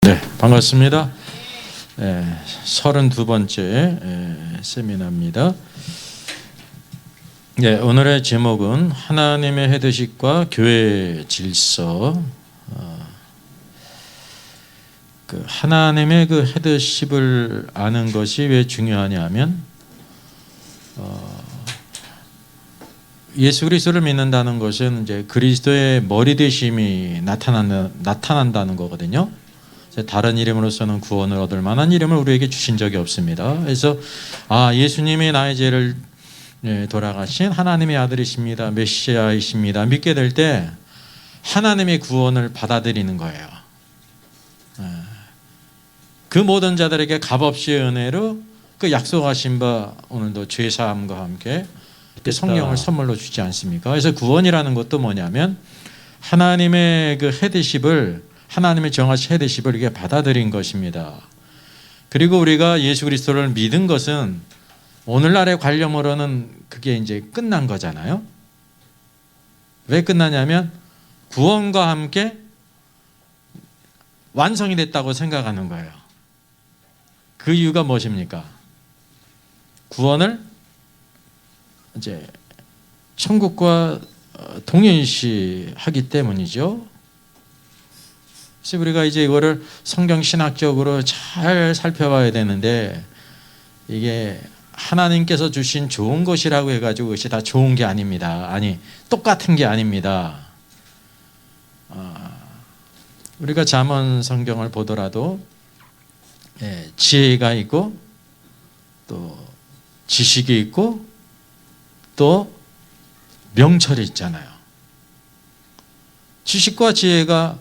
네, 반갑습니다. 32번째 세미나입니다. 오늘의 제목은 하나님의 헤드십과 교회의 질서. 하나님의 그 헤드십을 아는 것이 왜 중요하냐면 예수 그리스도를 믿는다는 것은 이제 그리스도의 머리 되심이 나타난다는 거거든요. 다른 이름으로서는 구원을 얻을 만한 이름을 우리에게 주신 적이 없습니다. 그래서 예수님이 나의 죄를 돌아가신 하나님의 아들이십니다, 메시아이십니다 믿게 될 때 하나님의 구원을 받아들이는 거예요. 그 모든 자들에게 값없이 은혜로 그 약속하신 바 오늘도 죄사함과 함께 성령을 선물로 주지 않습니까? 그래서 구원이라는 것도 뭐냐면 하나님의 그 헤드십을, 하나님의 정하신 헤드십을 이게 받아들인 것입니다. 그리고 우리가 예수 그리스도를 믿은 것은 오늘날의 관념으로는 그게 이제 끝난 거잖아요. 왜 끝나냐면 구원과 함께 완성이 됐다고 생각하는 거예요. 그 이유가 무엇입니까? 구원을 이제 천국과 동일시하기 때문이죠. 그래서 우리가 이제 이거를 성경 신학적으로 잘 살펴봐야 되는데, 이게 하나님께서 주신 좋은 것이라고 해가지고 그것이 다 좋은 게 아닙니다. 똑같은 게 아닙니다. 우리가 잠언 성경을 보더라도 지혜가 있고 또 지식이 있고 또 명철이 있잖아요. 지식과 지혜가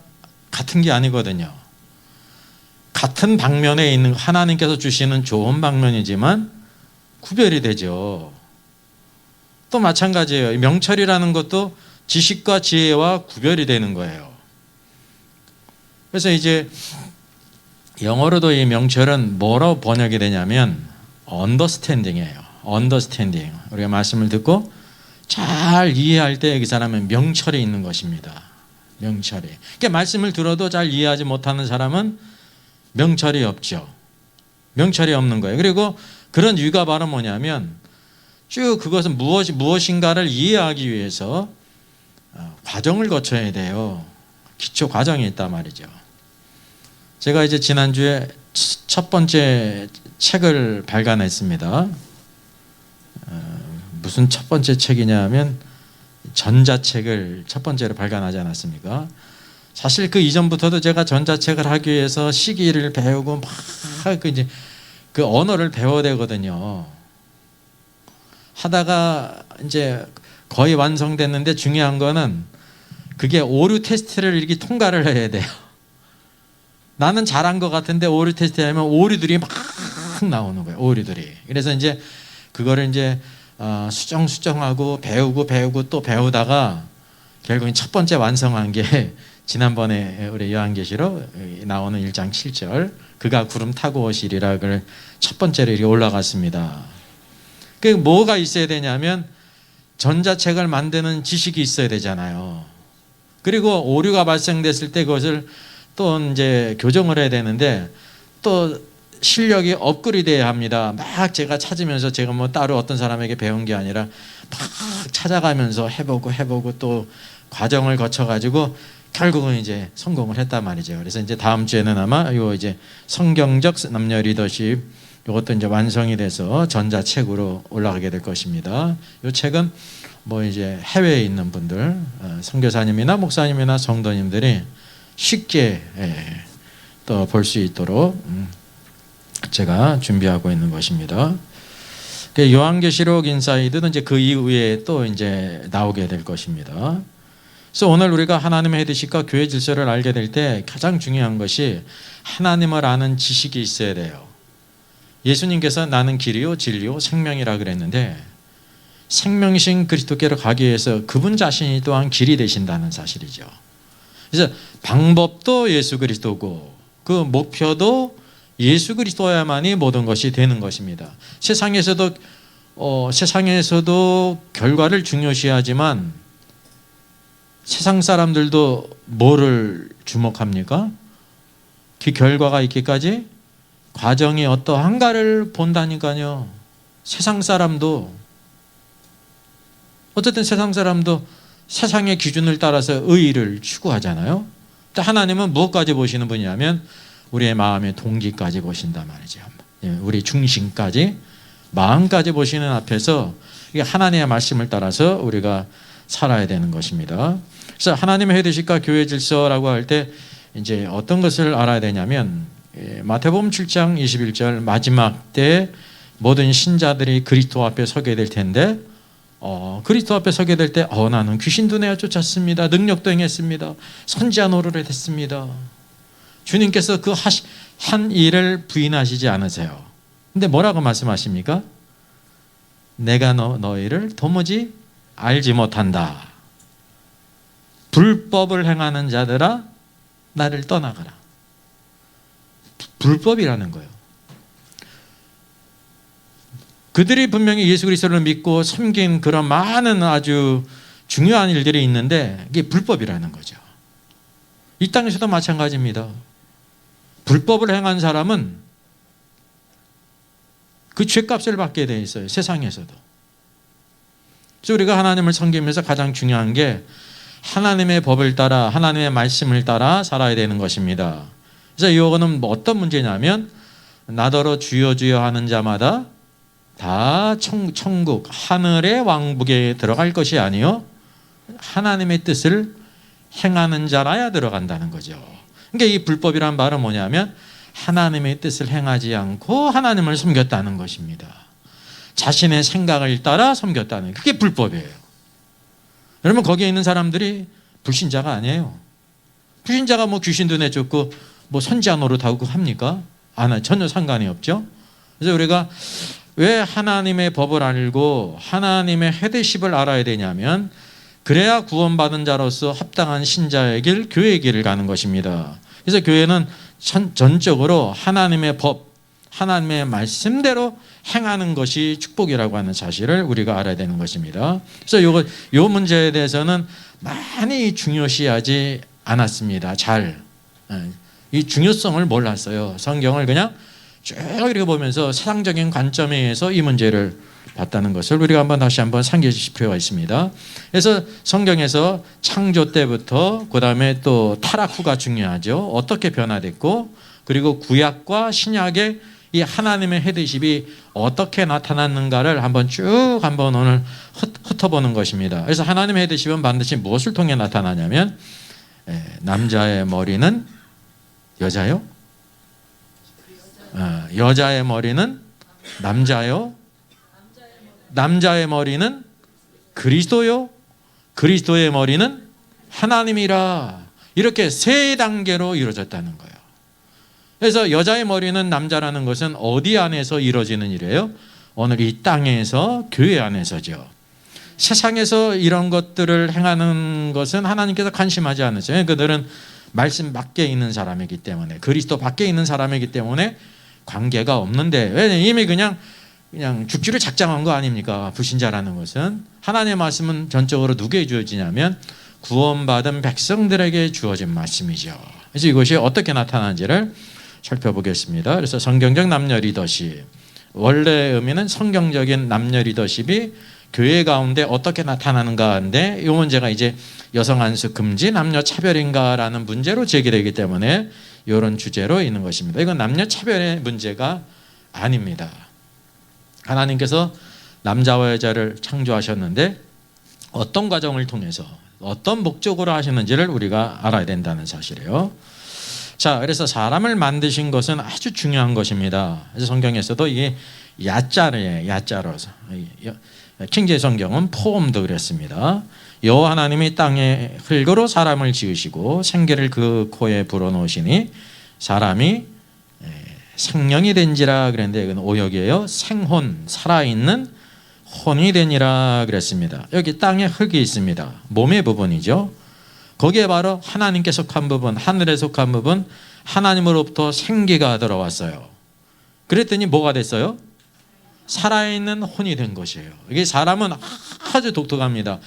같은 게 아니거든요. 같은 방면에 있는 하나님께서 주시는 좋은 방면이지만 구별이 되죠. 또 마찬가지예요. 명철이라는 것도 지식과 지혜와 구별이 되는 거예요. 그래서 이제 영어로도 이 명철은 뭐라고 번역이 되냐면 understanding이에요. understanding. 우리가 말씀을 듣고 잘 이해할 때 그 사람은 명철이 있는 것입니다. 명철이. 그러니까 말씀을 들어도 잘 이해하지 못하는 사람은 명철이 없죠. 명철이 없는 거예요. 그리고 그런 이유가 바로 뭐냐면 쭉 그것은 무엇인가를 이해하기 위해서 과정을 거쳐야 돼요. 기초 과정이 있단 말이죠. 제가 이제 지난주에 첫 번째 책을 발간했습니다. 무슨 첫 번째 책이냐 면 전자책을 첫 번째로 발간하지 않았습니까? 사실 그 이전부터도 제가 전자책을 하기 위해서 시기를 배우고 막 이제 그 언어를 배워야 되거든요. 하다가 이제 거의 완성됐는데 중요한 거는 그게 오류 테스트를 이렇게 통과를 해야 돼요. 나는 잘한 것 같은데 오류 테스트 하면 오류들이 막 나오는 거예요. 오류들이. 그래서 이제 그거를 이제 수정하고 배우고 또 배우다가 결국 첫 번째 완성한 게 지난번에 우리 요한계시록 나오는 1장 7절 그가 구름 타고 오시리라 그 첫 번째로 이렇게 올라갔습니다. 그 뭐가 있어야 되냐면 전자책을 만드는 지식이 있어야 되잖아요. 그리고 오류가 발생됐을 때 그것을 또 이제 교정을 해야 되는데 또 실력이 업그레이드 돼야 합니다. 막 제가 찾으면서 제가 뭐 따로 어떤 사람에게 배운 게 아니라 막 찾아가면서 해보고 또 과정을 거쳐가지고 결국은 이제 성공을 했단 말이죠. 그래서 이제 다음 주에는 아마 요 이제 성경적 남녀 리더십 이것도 이제 완성이 돼서 전자책으로 올라가게 될 것입니다. 이 책은 뭐 이제 해외에 있는 분들, 선교사님이나 목사님이나 성도님들이 쉽게 또 볼 수 있도록 제가 준비하고 있는 것입니다. 요한계시록 인사이드는 이제 그 이후에 또 이제 나오게 될 것입니다. 그래서 오늘 우리가 하나님의 헤드십과 교회 질서를 알게 될 때 가장 중요한 것이 하나님을 아는 지식이 있어야 돼요. 예수님께서 나는 길이요 진리요 생명이라 그랬는데 생명이신 그리스도께로 가기 위해서 그분 자신이 또한 길이 되신다는 사실이죠. 그래서 방법도 예수 그리스도고 그 목표도 예수 그리스도야만이 모든 것이 되는 것입니다. 세상에서도 결과를 중요시하지만 세상 사람들도 뭐를 주목합니까? 그 결과가 있기까지 과정이 어떠한가를 본다니까요. 세상 사람도 어쨌든 세상 사람도 세상의 기준을 따라서 의의를 추구하잖아요. 하나님은 무엇까지 보시는 분이냐면 우리의 마음의 동기까지 보신단 말이죠. 우리 중심까지, 마음까지 보시는 앞에서 하나님의 말씀을 따라서 우리가 살아야 되는 것입니다. 그래서 하나님의 헤드십과 교회 질서라고 할 때 이제 어떤 것을 알아야 되냐면 마태복음 7장 21절 마지막 때 모든 신자들이 그리스도 앞에 서게 될 텐데 그리스도 앞에 서게 될 때 나는 귀신도 내어 쫓았습니다. 능력도 행했습니다. 선지자 노릇을 했습니다. 주님께서 그 한 일을 부인하시지 않으세요. 근데 뭐라고 말씀하십니까? 내가 너희를 도무지 알지 못한다. 불법을 행하는 자들아 나를 떠나가라. 불법이라는 거예요. 그들이 분명히 예수 그리스도를 믿고 섬긴 그런 많은 아주 중요한 일들이 있는데 이게 불법이라는 거죠. 이 땅에서도 마찬가지입니다. 불법을 행한 사람은 그 죄값을 받게 돼 있어요. 세상에서도. 그래서 우리가 하나님을 섬기면서 가장 중요한 게 하나님의 법을 따라 하나님의 말씀을 따라 살아야 되는 것입니다. 그래서 이거는 어떤 문제냐면 나더러 주여 주여 하는 자마다 다 천국 하늘의 왕국에 들어갈 것이 아니요 하나님의 뜻을 행하는 자라야 들어간다는 거죠. 그러니까 이 불법이란 말은 뭐냐면 하나님의 뜻을 행하지 않고 하나님을 섬겼다는 것입니다. 자신의 생각을 따라 섬겼다는 그게 불법이에요. 여러분 거기에 있는 사람들이 불신자가 아니에요. 불신자가 뭐 귀신도 내쫓고 뭐 선지자 노릇하고 합니까? 전혀 상관이 없죠. 그래서 우리가 왜 하나님의 법을 알고 하나님의 헤드십을 알아야 되냐면 그래야 구원받은 자로서 합당한 신자의 길, 교회의 길을 가는 것입니다. 그래서 교회는 전적으로 하나님의 법, 하나님의 말씀대로 행하는 것이 축복이라고 하는 사실을 우리가 알아야 되는 것입니다. 그래서 요 문제에 대해서는 많이 중요시하지 않았습니다. 이 중요성을 몰랐어요. 성경을 그냥 쭉 이렇게 보면서 세상적인 관점에 의해서 이 문제를 봤다는 것을 우리가 다시 한번 상기하실 필요가 있습니다. 그래서 성경에서 창조 때부터 그 다음에 또 타락 후가 중요하죠. 어떻게 변화됐고 그리고 구약과 신약의 이 하나님의 헤드십이 어떻게 나타났는가를 쭉 오늘 훑어보는 것입니다. 그래서 하나님의 헤드십은 반드시 무엇을 통해 나타나냐면 남자의 머리는 여자요? 여자의 머리는 남자요? 남자의 머리는 그리스도요? 그리스도의 머리는 하나님이라. 이렇게 세 단계로 이루어졌다는 거예요. 그래서 여자의 머리는 남자라는 것은 어디 안에서 이루어지는 일이에요? 오늘 이 땅에서 교회 안에서죠. 세상에서 이런 것들을 행하는 것은 하나님께서 관심하지 않으세요. 그들은 말씀 밖에 있는 사람이기 때문에 그리스도 밖에 있는 사람이기 때문에 관계가 없는데 왜냐면 이미 그냥 죽지를 작정한 거 아닙니까? 불신자라는 것은 하나님의 말씀은 전적으로 누구에게 주어지냐면 구원받은 백성들에게 주어진 말씀이죠. 그래서 이것이 어떻게 나타나는지를 살펴보겠습니다. 그래서 성경적 남녀 리더십, 원래 의미는 성경적인 남녀 리더십이 교회 가운데 어떻게 나타나는가 하는데 이 문제가 이제 여성 안수 금지, 남녀 차별인가라는 문제로 제기되기 때문에 이런 주제로 있는 것입니다. 이건 남녀 차별의 문제가 아닙니다. 하나님께서 남자와 여자를 창조하셨는데 어떤 과정을 통해서 어떤 목적으로 하시는지를 우리가 알아야 된다는 사실이에요. 자, 그래서 사람을 만드신 것은 아주 중요한 것입니다. 그래서 성경에서도 이게 야자로서 킹제이 성경은 포음도 그랬습니다. 여호와 하나님이 땅에 흙으로 사람을 지으시고 생기를 그 코에 불어넣으시니 사람이 생령이 된지라 그랬는데 이건 오역이에요. 생혼, 살아있는 혼이 되니라 그랬습니다. 여기 땅에 흙이 있습니다. 몸의 부분이죠. 거기에 바로 하나님께 속한 부분, 하늘에 속한 부분, 하나님으로부터 생기가 들어왔어요. 그랬더니 뭐가 됐어요? 살아있는 혼이 된 것이에요. 이게 사람은 아주 독특합니다.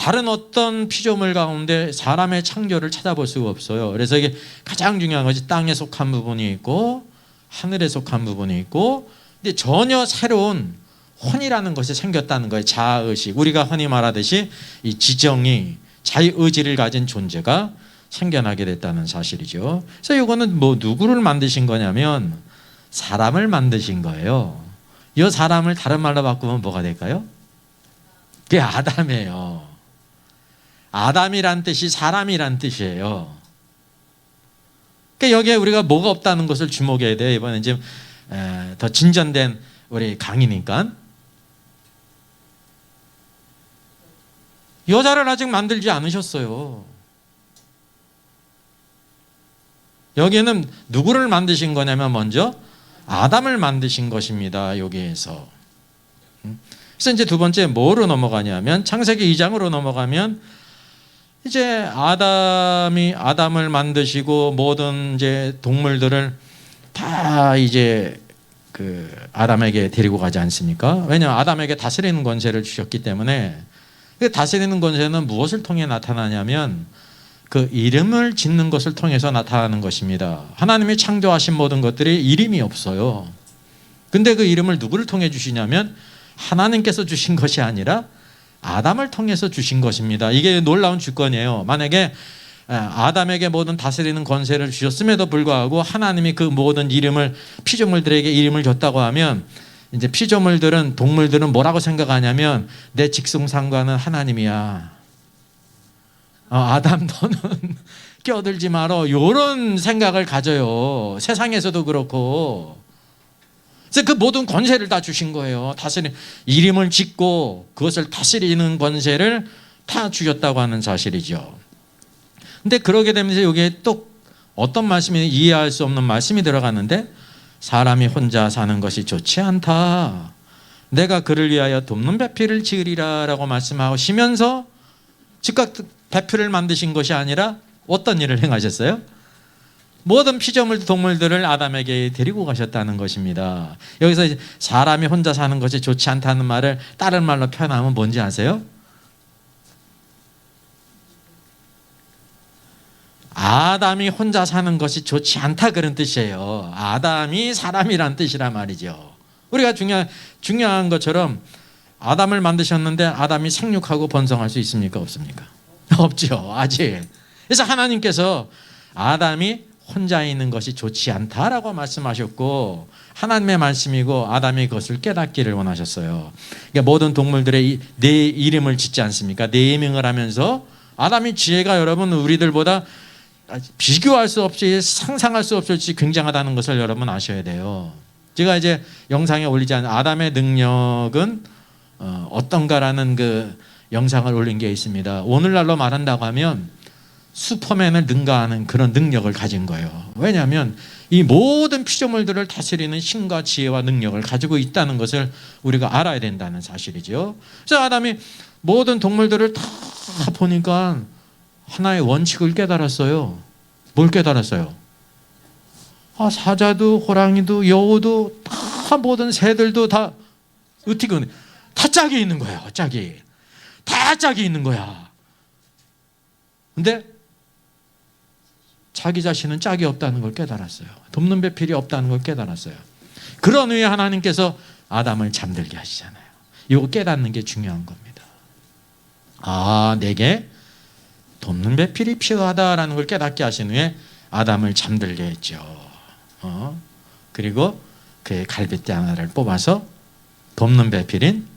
다른 어떤 피조물 가운데 사람의 창조를 찾아볼 수가 없어요. 그래서 이게 가장 중요한 것이 땅에 속한 부분이 있고 하늘에 속한 부분이 있고, 근데 전혀 새로운 혼이라는 것이 생겼다는 거예요. 자아의식. 우리가 흔히 말하듯이 이 지정이, 자유의지를 가진 존재가 생겨나게 됐다는 사실이죠. 그래서 이거는 뭐 누구를 만드신 거냐면 사람을 만드신 거예요. 이 사람을 다른 말로 바꾸면 뭐가 될까요? 그게 아담이에요. 아담이란 뜻이 사람이란 뜻이에요. 그러니까 여기에 우리가 뭐가 없다는 것을 주목해야 돼요. 이번엔 지금 더 진전된 우리 강의니까. 여자를 아직 만들지 않으셨어요. 여기에는 누구를 만드신 거냐면 먼저 아담을 만드신 것입니다. 여기에서. 그래서 이제 두 번째 뭐로 넘어가냐면 창세기 2장으로 넘어가면 이제 아담을 만드시고 모든 이제 동물들을 다 이제 그 아담에게 데리고 가지 않습니까? 왜냐하면 아담에게 다스리는 권세를 주셨기 때문에. 그 다스리는 권세는 무엇을 통해 나타나냐면 그 이름을 짓는 것을 통해서 나타나는 것입니다. 하나님이 창조하신 모든 것들이 이름이 없어요. 근데 그 이름을 누구를 통해 주시냐면 하나님께서 주신 것이 아니라 아담을 통해서 주신 것입니다. 이게 놀라운 주권이에요. 만약에 아담에게 모든 다스리는 권세를 주셨음에도 불구하고 하나님이 그 모든 이름을 피조물들에게 이름을 줬다고 하면 이제 피조물들은, 동물들은 뭐라고 생각하냐면 내 직성상관은 하나님이야. 아담 너는 껴들지 마라. 이런 생각을 가져요. 세상에서도 그렇고. 그래서 그 모든 권세를 다 주신 거예요. 다스리는, 이름을 짓고 그것을 다스리는 권세를 다 주셨다고 하는 사실이죠. 근데 그러게 되면서 여기에 또 어떤 말씀이, 이해할 수 없는 말씀이 들어가는데 사람이 혼자 사는 것이 좋지 않다. 내가 그를 위하여 돕는 배필을 지으리라 라고 말씀하시면서 즉각 배필을 만드신 것이 아니라 어떤 일을 행하셨어요? 모든 피조물 동물들을 아담에게 데리고 가셨다는 것입니다. 여기서 사람이 혼자 사는 것이 좋지 않다는 말을 다른 말로 표현하면 뭔지 아세요? 아담이 혼자 사는 것이 좋지 않다, 그런 뜻이에요. 아담이 사람이란 뜻이란 말이죠. 우리가 중요한 것처럼 아담을 만드셨는데 아담이 생육하고 번성할 수 있습니까? 없습니까? 없죠. 아직. 그래서 하나님께서 아담이 혼자 있는 것이 좋지 않다라고 말씀하셨고, 하나님의 말씀이고 아담이 그것을 깨닫기를 원하셨어요. 그러니까 모든 동물들의 내 이름을 짓지 않습니까? 네이밍을 하면서 아담의 지혜가 여러분 우리들보다 비교할 수 없이, 상상할 수 없이 굉장하다는 것을 여러분 아셔야 돼요. 제가 이제 영상에 올리지 않은 아담의 능력은 어떤가라는 그 영상을 올린 게 있습니다. 오늘날로 말한다고 하면 슈퍼맨을 능가하는 그런 능력을 가진 거예요. 왜냐하면 이 모든 피조물들을 다스리는 힘과 지혜와 능력을 가지고 있다는 것을 우리가 알아야 된다는 사실이죠. 그래서 아담이 모든 동물들을 다 보니까 하나의 원칙을 깨달았어요. 뭘 깨달았어요? 사자도 호랑이도 여우도 다 모든 새들도 다 어떻게 다 짝이 있는 거예요. 짝이. 다 짝이 있는 거야. 근데 자기 자신은 짝이 없다는 걸 깨달았어요. 돕는 배필이 없다는 걸 깨달았어요. 그런 후에 하나님께서 아담을 잠들게 하시잖아요. 이거 깨닫는 게 중요한 겁니다. 내게 돕는 배필이 필요하다라는 걸 깨닫게 하신 후에 아담을 잠들게 했죠. 그리고 그의 갈빗대 하나를 뽑아서 돕는 배필인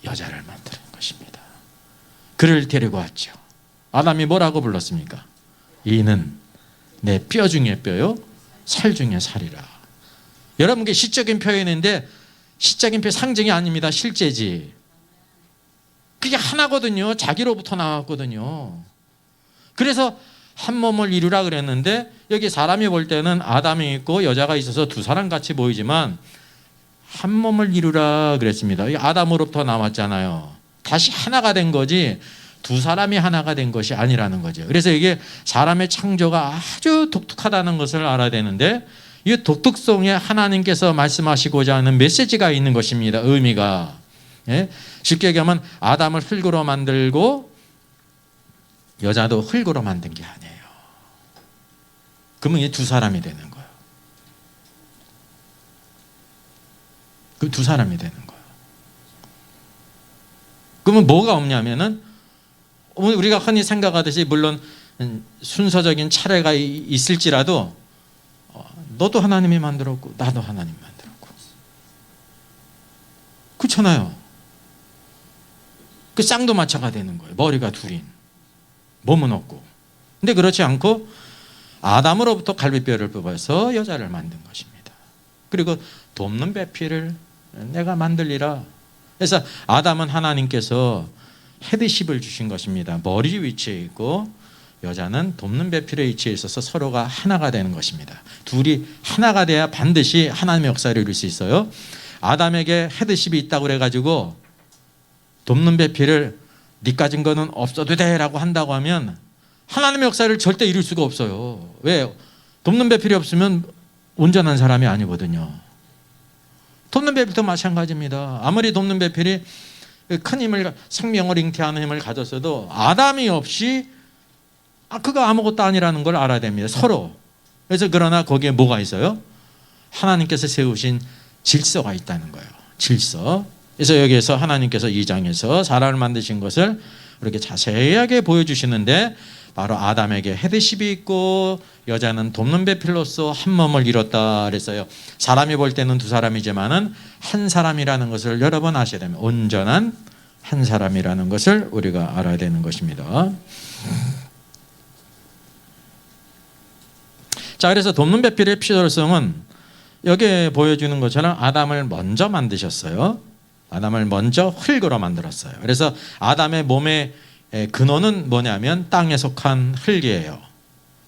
여자를 만드는 것입니다. 그를 데리고 왔죠. 아담이 뭐라고 불렀습니까? 이는 내 뼈 중에 뼈요, 살 중에 살이라. 여러분, 그게 시적인 표현인데 시적인 표 상징이 아닙니다. 실제지. 그게 하나거든요. 자기로부터 나왔거든요. 그래서 한 몸을 이루라 그랬는데 여기 사람이 볼 때는 아담이 있고 여자가 있어서 두 사람 같이 보이지만 한 몸을 이루라 그랬습니다. 아담으로부터 나왔잖아요. 다시 하나가 된 거지 두 사람이 하나가 된 것이 아니라는 거죠. 그래서 이게 사람의 창조가 아주 독특하다는 것을 알아야 되는데 이 독특성에 하나님께서 말씀하시고자 하는 메시지가 있는 것입니다. 의미가. 쉽게 얘기하면 아담을 흙으로 만들고 여자도 흙으로 만든 게 아니에요. 그러면 이게 두 사람이 되는 거예요. 그 두 사람이 되는 거예요. 그러면 뭐가 없냐면은 우리가 흔히 생각하듯이 물론 순서적인 차례가 있을지라도 너도 하나님이 만들었고 나도 하나님 만들었고 그렇잖아요. 그 쌍도 마차가 되는 거예요. 머리가 둘인 몸은 없고. 근데 그렇지 않고 아담으로부터 갈비뼈를 뽑아서 여자를 만든 것입니다. 그리고 돕는 배필을 내가 만들리라. 그래서 아담은 하나님께서 헤드십을 주신 것입니다. 머리 위치에 있고 여자는 돕는 배필의 위치에 있어서 서로가 하나가 되는 것입니다. 둘이 하나가 돼야 반드시 하나님의 역사를 이룰 수 있어요. 아담에게 헤드십이 있다고 그래가지고 돕는 배필을 네 가진 거는 없어도 돼라고 한다고 하면 하나님의 역사를 절대 이룰 수가 없어요. 왜? 돕는 배필이 없으면 온전한 사람이 아니거든요. 돕는 배필도 마찬가지입니다. 아무리 돕는 배필이 큰 힘을, 생명을 잉태하는 힘을 가졌어도 아담이 없이 그거 아무것도 아니라는 걸 알아야 됩니다. 서로. 그래서 그러나 거기에 뭐가 있어요? 하나님께서 세우신 질서가 있다는 거예요. 질서. 그래서 여기에서 하나님께서 2장에서 사람을 만드신 것을 이렇게 자세하게 보여주시는데 바로 아담에게 헤드십이 있고 여자는 돕는 배필로서 한 몸을 이뤘다 그랬어요. 사람이 볼 때는 두 사람이지만은 한 사람이라는 것을 여러 번 아셔야 됩니다. 온전한 한 사람이라는 것을 우리가 알아야 되는 것입니다. 자, 그래서 돕는 배필의 필요성은 여기에 보여주는 것처럼 아담을 먼저 만드셨어요. 아담을 먼저 흙으로 만들었어요. 그래서 아담의 몸의 근원은 뭐냐면 땅에 속한 흙이에요.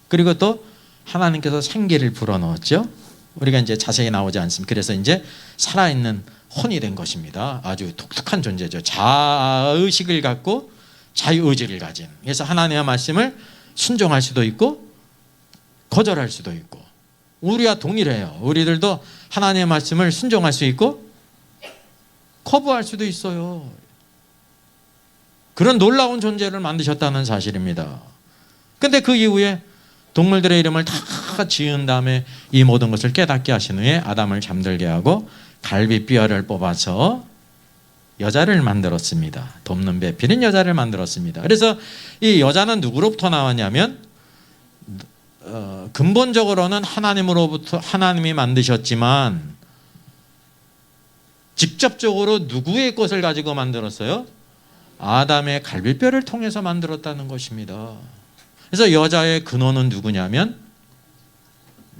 그리고 또 하나님께서 생기를 불어넣었죠. 우리가 이제 자세히 나오지 않습니다. 그래서 이제 살아있는 혼이 된 것입니다. 아주 독특한 존재죠. 자의식을 갖고 자유의지를 가진. 그래서 하나님의 말씀을 순종할 수도 있고 거절할 수도 있고. 우리와 동일해요. 우리들도 하나님의 말씀을 순종할 수 있고 거부할 수도 있어요. 그런 놀라운 존재를 만드셨다는 사실입니다. 근데 그 이후에 동물들의 이름을 다 지은 다음에 이 모든 것을 깨닫게 하신 후에 아담을 잠들게 하고 갈비뼈를 뽑아서 여자를 만들었습니다. 돕는 배필인 여자를 만들었습니다. 그래서 이 여자는 누구로부터 나왔냐면 근본적으로는 하나님으로부터 하나님이 만드셨지만 직접적으로 누구의 것을 가지고 만들었어요? 아담의 갈비뼈를 통해서 만들었다는 것입니다. 그래서 여자의 근원은 누구냐면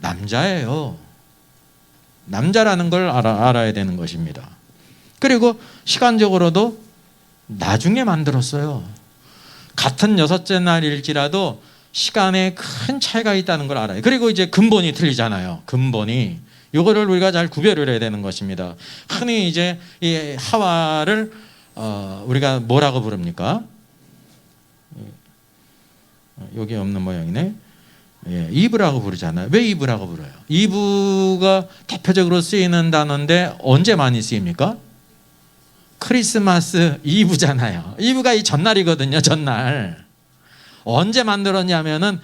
남자예요. 남자라는 걸 알아야 되는 것입니다. 그리고 시간적으로도 나중에 만들었어요. 같은 여섯째 날일지라도 시간에 큰 차이가 있다는 걸 알아요. 그리고 이제 근본이 틀리잖아요. 근본이. 이거를 우리가 잘 구별을 해야 되는 것입니다. 흔히 이제 이 하와를 우리가 뭐라고 부릅니까? 여기 없는 모양이네. 예, 이브라고 부르잖아요. 왜 이브라고 불러요? 이브가 대표적으로 쓰이는 단어인데 언제 많이 쓰입니까? 크리스마스 이브잖아요. 이브가 이 전날이거든요. 전날. 언제 만들었냐면은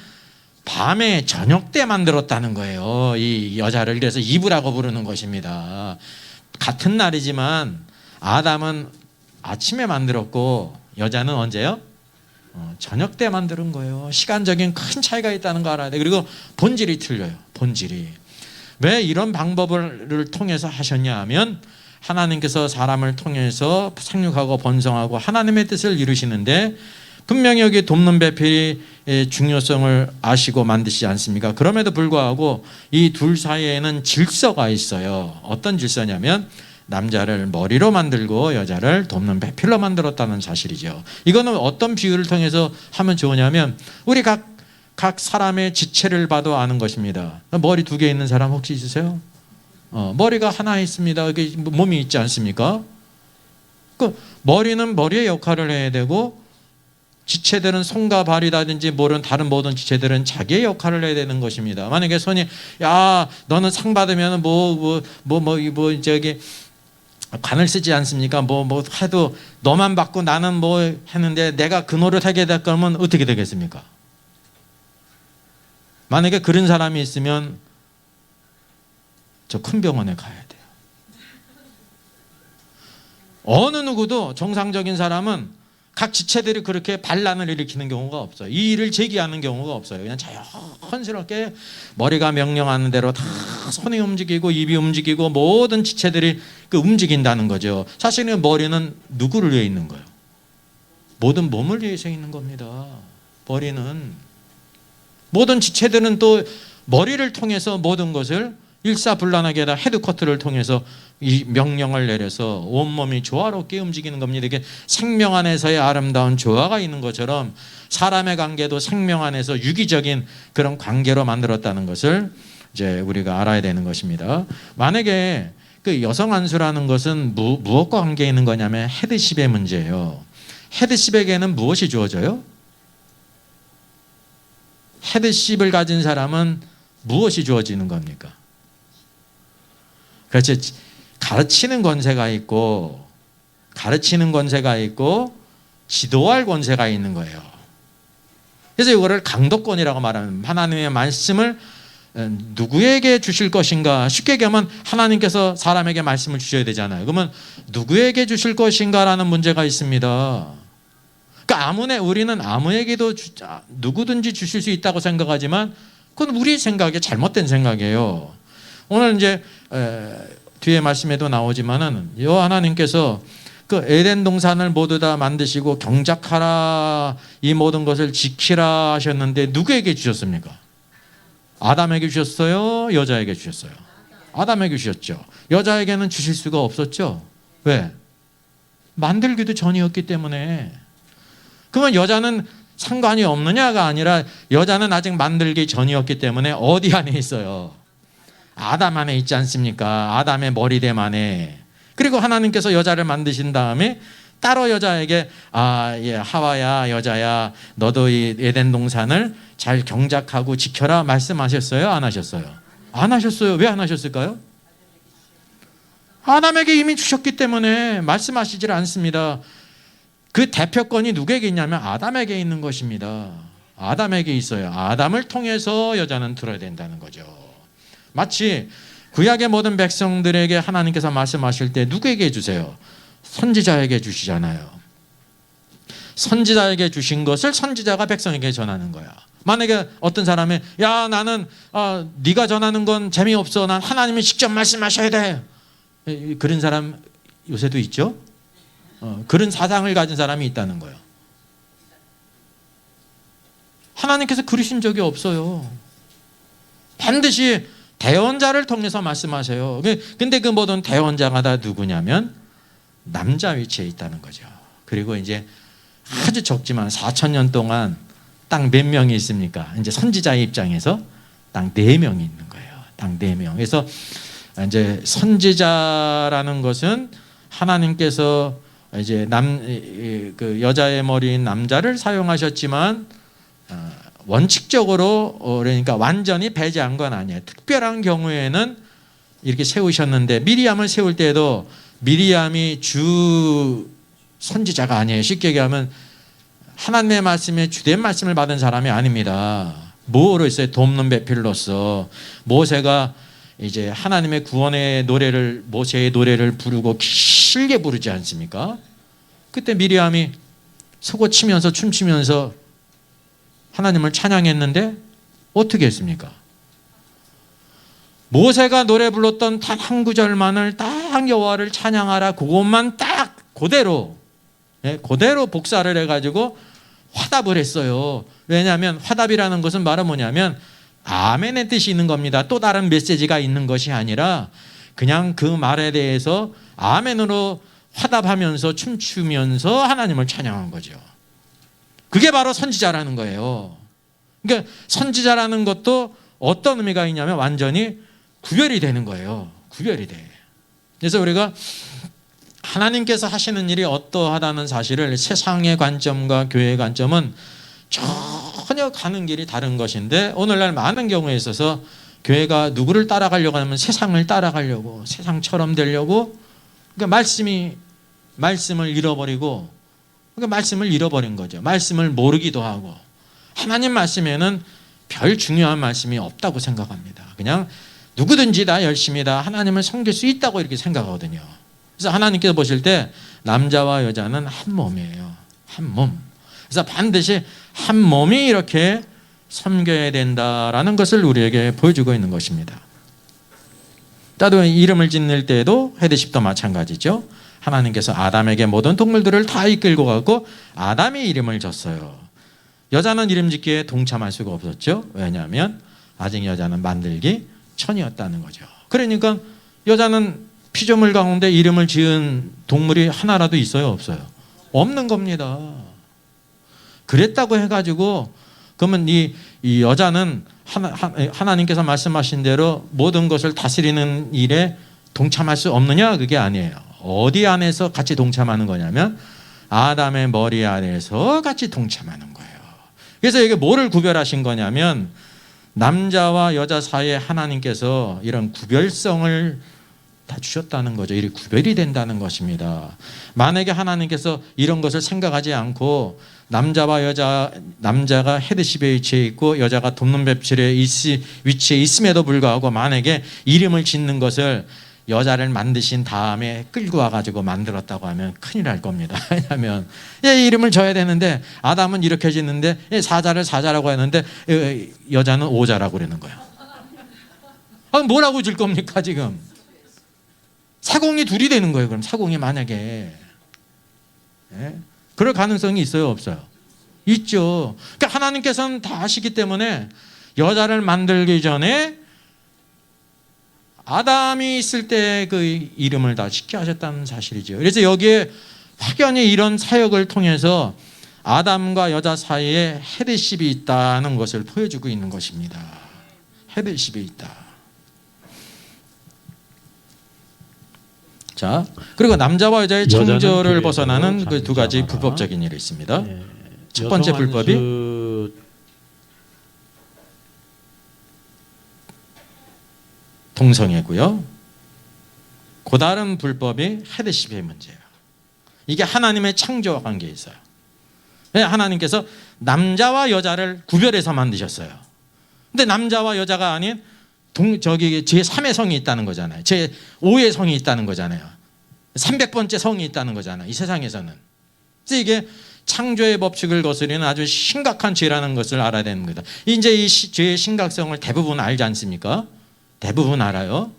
밤에 저녁 때 만들었다는 거예요. 이 여자를. 그래서 이브라고 부르는 것입니다. 같은 날이지만 아담은 아침에 만들었고 여자는 언제요? 저녁 때 만드는 거예요. 시간적인 큰 차이가 있다는 거 알아야 돼. 그리고 본질이 틀려요. 본질이. 왜 이런 방법을 통해서 하셨냐 하면 하나님께서 사람을 통해서 생육하고 번성하고 하나님의 뜻을 이루시는데 분명히 여기 돕는 배필의 중요성을 아시고 만드시지 않습니까? 그럼에도 불구하고 이 둘 사이에는 질서가 있어요. 어떤 질서냐면 남자를 머리로 만들고 여자를 돕는 배필로 만들었다는 사실이죠. 이거는 어떤 비유를 통해서 하면 좋으냐면 우리 각 사람의 지체를 봐도 아는 것입니다. 머리 2개 있는 사람 혹시 있으세요? 머리가 하나 있습니다. 여기 몸이 있지 않습니까? 그 머리는 머리의 역할을 해야 되고 지체들은 손과 발이라든지 다른 모든 지체들은 자기의 역할을 해야 되는 것입니다. 만약에 손이 야 너는 상 받으면 저기 관을 쓰지 않습니까? 뭐 해도 너만 받고 나는 뭐 했는데 내가 그 노릇 하게 될 거면 어떻게 되겠습니까? 만약에 그런 사람이 있으면 저 큰 병원에 가야 돼요. 어느 누구도 정상적인 사람은 각 지체들이 그렇게 반란을 일으키는 경우가 없어요. 이 일을 제기하는 경우가 없어요. 그냥 자연스럽게 머리가 명령하는 대로 다 손이 움직이고 입이 움직이고 모든 지체들이 그 움직인다는 거죠. 사실은 머리는 누구를 위해 있는 거예요? 모든 몸을 위해서 있는 겁니다. 머리는 모든 지체들은 또 머리를 통해서 모든 것을 일사불란하게 다 헤드쿼터를 통해서 이 명령을 내려서 온몸이 조화롭게 움직이는 겁니다. 이게 생명 안에서의 아름다운 조화가 있는 것처럼 사람의 관계도 생명 안에서 유기적인 그런 관계로 만들었다는 것을 이제 우리가 알아야 되는 것입니다. 만약에 그 여성 안수라는 것은 무엇과 관계 있는 거냐면 헤드십의 문제예요. 헤드십에게는 무엇이 주어져요? 헤드십을 가진 사람은 무엇이 주어지는 겁니까? 그렇죠. 가르치는 권세가 있고 지도할 권세가 있는 거예요. 그래서 이거를 강도권이라고 말하는, 하나님의 말씀을 누구에게 주실 것인가. 쉽게 얘기하면 하나님께서 사람에게 말씀을 주셔야 되잖아요. 그러면 누구에게 주실 것인가라는 문제가 있습니다. 그러니까 우리는 아무에게도 누구든지 주실 수 있다고 생각하지만 그건 우리 생각에 잘못된 생각이에요. 오늘 이제 뒤에 말씀에도 나오지만은 하나님께서 그 에덴 동산을 모두 다 만드시고 경작하라, 이 모든 것을 지키라 하셨는데 누구에게 주셨습니까? 아담에게 주셨어요? 여자에게 주셨어요? 아담에게 주셨죠. 여자에게는 주실 수가 없었죠. 왜? 만들기도 전이었기 때문에. 그러면 여자는 상관이 없느냐가 아니라 여자는 아직 만들기 전이었기 때문에 어디 안에 있어요? 아담 안에 있지 않습니까? 아담의 머리대 안에. 그리고 하나님께서 여자를 만드신 다음에 따로 여자에게 하와야, 여자야, 너도 이 에덴 동산을 잘 경작하고 지켜라 말씀하셨어요? 안 하셨어요? 안 하셨어요. 왜 안 하셨을까요? 아담에게 이미 주셨기 때문에 말씀하시질 않습니다. 그 대표권이 누구에게 있냐면 아담에게 있는 것입니다. 아담에게 있어요. 아담을 통해서 여자는 들어야 된다는 거죠. 마치 구약의 모든 백성들에게 하나님께서 말씀하실 때 누구에게 주세요? 선지자에게 주시잖아요. 선지자에게 주신 것을 선지자가 백성에게 전하는 거야. 만약에 어떤 사람이 나는 네가 전하는 건 재미없어. 난 하나님이 직접 말씀하셔야 돼. 그런 사람 요새도 있죠? 그런 사상을 가진 사람이 있다는 거예요. 하나님께서 그러신 적이 없어요. 반드시 대언자를 통해서 말씀하세요. 근데 그 모든 대언자가 다 누구냐면 남자 위치에 있다는 거죠. 그리고 이제 아주 적지만 4,000년 동안 딱 몇 명이 있습니까? 이제 선지자의 입장에서 딱 4명이 있는 거예요. 딱 4명. 그래서 이제 선지자라는 것은 하나님께서 이제 그 여자의 머리인 남자를 사용하셨지만 원칙적으로 그러니까 완전히 배제한 건 아니에요. 특별한 경우에는 이렇게 세우셨는데 미리암을 세울 때도 미리암이 주 선지자가 아니에요. 쉽게 얘기하면 하나님의 말씀에 주된 말씀을 받은 사람이 아닙니다. 뭐로 있어요? 돕는 배필로서 모세가 이제 하나님의 구원의 노래를, 모세의 노래를 부르고 길게 부르지 않습니까? 그때 미리암이 서고 치면서 춤추면서 하나님을 찬양했는데 어떻게 했습니까? 모세가 노래 불렀던 단 한 구절만을 딱 여호와를 찬양하라, 그것만 딱 그대로 복사를 해가지고 화답을 했어요. 왜냐하면 화답이라는 것은 말은 뭐냐면 아멘의 뜻이 있는 겁니다. 또 다른 메시지가 있는 것이 아니라 그냥 그 말에 대해서 아멘으로 화답하면서 춤추면서 하나님을 찬양한 거죠. 그게 바로 선지자라는 거예요. 그러니까 선지자라는 것도 어떤 의미가 있냐면 완전히 구별이 되는 거예요. 구별이 돼. 그래서 우리가 하나님께서 하시는 일이 어떠하다는 사실을 세상의 관점과 교회의 관점은 전혀 가는 길이 다른 것인데 오늘날 많은 경우에 있어서 교회가 누구를 따라가려고 하면 세상을 따라가려고, 세상처럼 되려고 그러니까 말씀을 잃어버리고, 그러니까 말씀을 잃어버린 거죠. 말씀을 모르기도 하고, 하나님 말씀에는 별 중요한 말씀이 없다고 생각합니다. 그냥 누구든지 다 열심히 다 하나님을 섬길 수 있다고 이렇게 생각하거든요. 그래서 하나님께서 보실 때 남자와 여자는 한 몸이에요. 한 몸. 그래서 반드시 한 몸이 이렇게 섬겨야 된다라는 것을 우리에게 보여주고 있는 것입니다. 따로 이름을 짓는 때에도 헤드십도 마찬가지죠. 하나님께서 아담에게 모든 동물들을 다 이끌고 가고 아담이 이름을 줬어요. 여자는 이름 짓기에 동참할 수가 없었죠. 왜냐하면 아직 여자는 만들기 전이었다는 거죠. 그러니까 여자는 피조물 가운데 이름을 지은 동물이 하나라도 있어요, 없어요? 없는 겁니다. 그랬다고 해가지고 그러면 이 여자는 하나님께서 말씀하신 대로 모든 것을 다스리는 일에 동참할 수 없느냐? 그게 아니에요. 어디 안에서 같이 동참하는 거냐면 아담의 머리 안에서 같이 동참하는 거예요. 그래서 이게 뭐를 구별하신 거냐면 남자와 여자 사이에 하나님께서 이런 구별성을 다 주셨다는 거죠. 이렇게 구별이 된다는 것입니다. 만약에 하나님께서 이런 것을 생각하지 않고 남자가 헤드십에 위치해 있고 여자가 돕는 벽실에 위치해 있음에도 불구하고 만약에 이름을 짓는 것을 여자를 만드신 다음에 끌고 와가지고 만들었다고 하면 큰일 날 겁니다. 왜냐하면 이름을 져야 되는데 아담은 이렇게 짓는데 사자를 사자라고 하는데 여자는 오자라고 그러는 거예요. 뭐라고 질 겁니까 지금? 사공이 둘이 되는 거예요. 그럼 사공이 만약에 그럴 가능성이 있어요, 없어요? 있죠. 그러니까 하나님께서는 다 아시기 때문에 여자를 만들기 전에 아담이 있을 때 그 이름을 다 짓게 하셨다는 사실이죠. 그래서 여기에 확연히 이런 사역을 통해서 아담과 여자 사이에 헤드십이 있다는 것을 보여주고 있는 것입니다. 헤드십이 있다. 자, 그리고 남자와 여자의 창조를 벗어나는 그 두 가지 불법적인 일이 있습니다. 네. 첫 번째 불법이 동성애고요. 그 다른 불법이 헤드십의 문제예요. 이게 하나님의 창조와 관계에 있어요. 하나님께서 남자와 여자를 구별해서 만드셨어요. 근데 남자와 여자가 아닌 제3의 성이 있다는 거잖아요. 제5의 성이 있다는 거잖아요. 300번째 성이 있다는 거잖아요. 이 세상에서는. 그래서 이게 창조의 법칙을 거스르는 아주 심각한 죄라는 것을 알아야 되는 겁니다. 이제 이 죄의 심각성을 대부분 알지 않습니까? 대부분 알아요.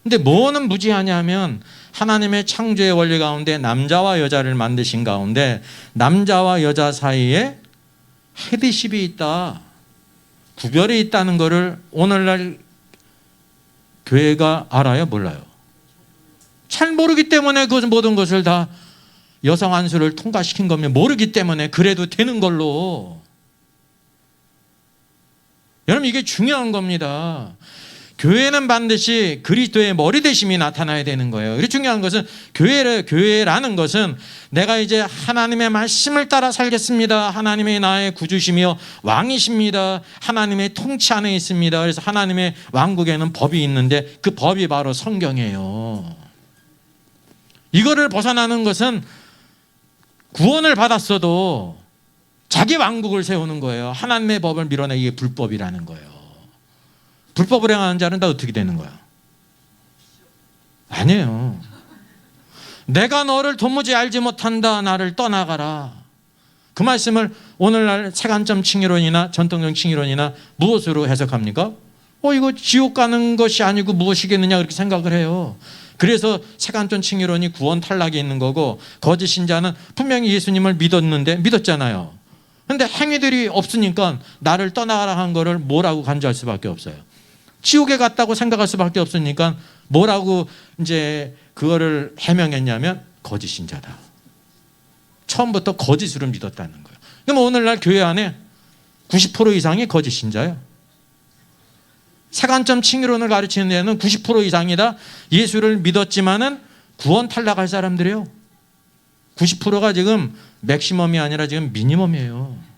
근데 뭐는 무지하냐면 하나님의 창조의 원리 가운데 남자와 여자를 만드신 가운데 남자와 여자 사이에 헤드십이 있다. 구별이 있다는 것을 오늘날 교회가 알아요? 몰라요? 잘 모르기 때문에 그 모든 것을 다 여성 안수를 통과시킨 겁니다. 모르기 때문에 그래도 되는 걸로. 여러분 이게 중요한 겁니다. 교회는 반드시 그리스도의 머리 되심이 나타나야 되는 거예요. 그리고 중요한 것은 교회라는 것은 내가 이제 하나님의 말씀을 따라 살겠습니다. 하나님의 나의 구주시며 왕이십니다. 하나님의 통치 안에 있습니다. 그래서 하나님의 왕국에는 법이 있는데 그 법이 바로 성경이에요. 이거를 벗어나는 것은 구원을 받았어도 자기 왕국을 세우는 거예요. 하나님의 법을 밀어내기 이게 불법이라는 거예요. 불법을 행하는 자는 다 어떻게 되는 거야? 아니에요. 내가 너를 도무지 알지 못한다. 나를 떠나가라. 그 말씀을 오늘날 세간점 칭의론이나 전통적 칭의론이나 무엇으로 해석합니까? 이거 지옥 가는 것이 아니고 무엇이겠느냐 그렇게 생각을 해요. 그래서 세간점 칭의론이 구원 탈락이 있는 거고 거짓 신자는 분명히 예수님을 믿었잖아요. 근데 행위들이 없으니까 나를 떠나가라 한 거를 뭐라고 간주할 수밖에 없어요. 지옥에 갔다고 생각할 수밖에 없으니까 뭐라고 이제 그거를 해명했냐면 거짓 신자다. 처음부터 거짓으로 믿었다는 거예요. 그럼 오늘날 교회 안에 90% 이상이 거짓 신자예요. 세간점 칭의론을 가르치는 데는 90% 이상이 다 예수를 믿었지만은 구원 탈락할 사람들이에요. 90%가 지금 맥시멈이 아니라 지금 미니멈이에요.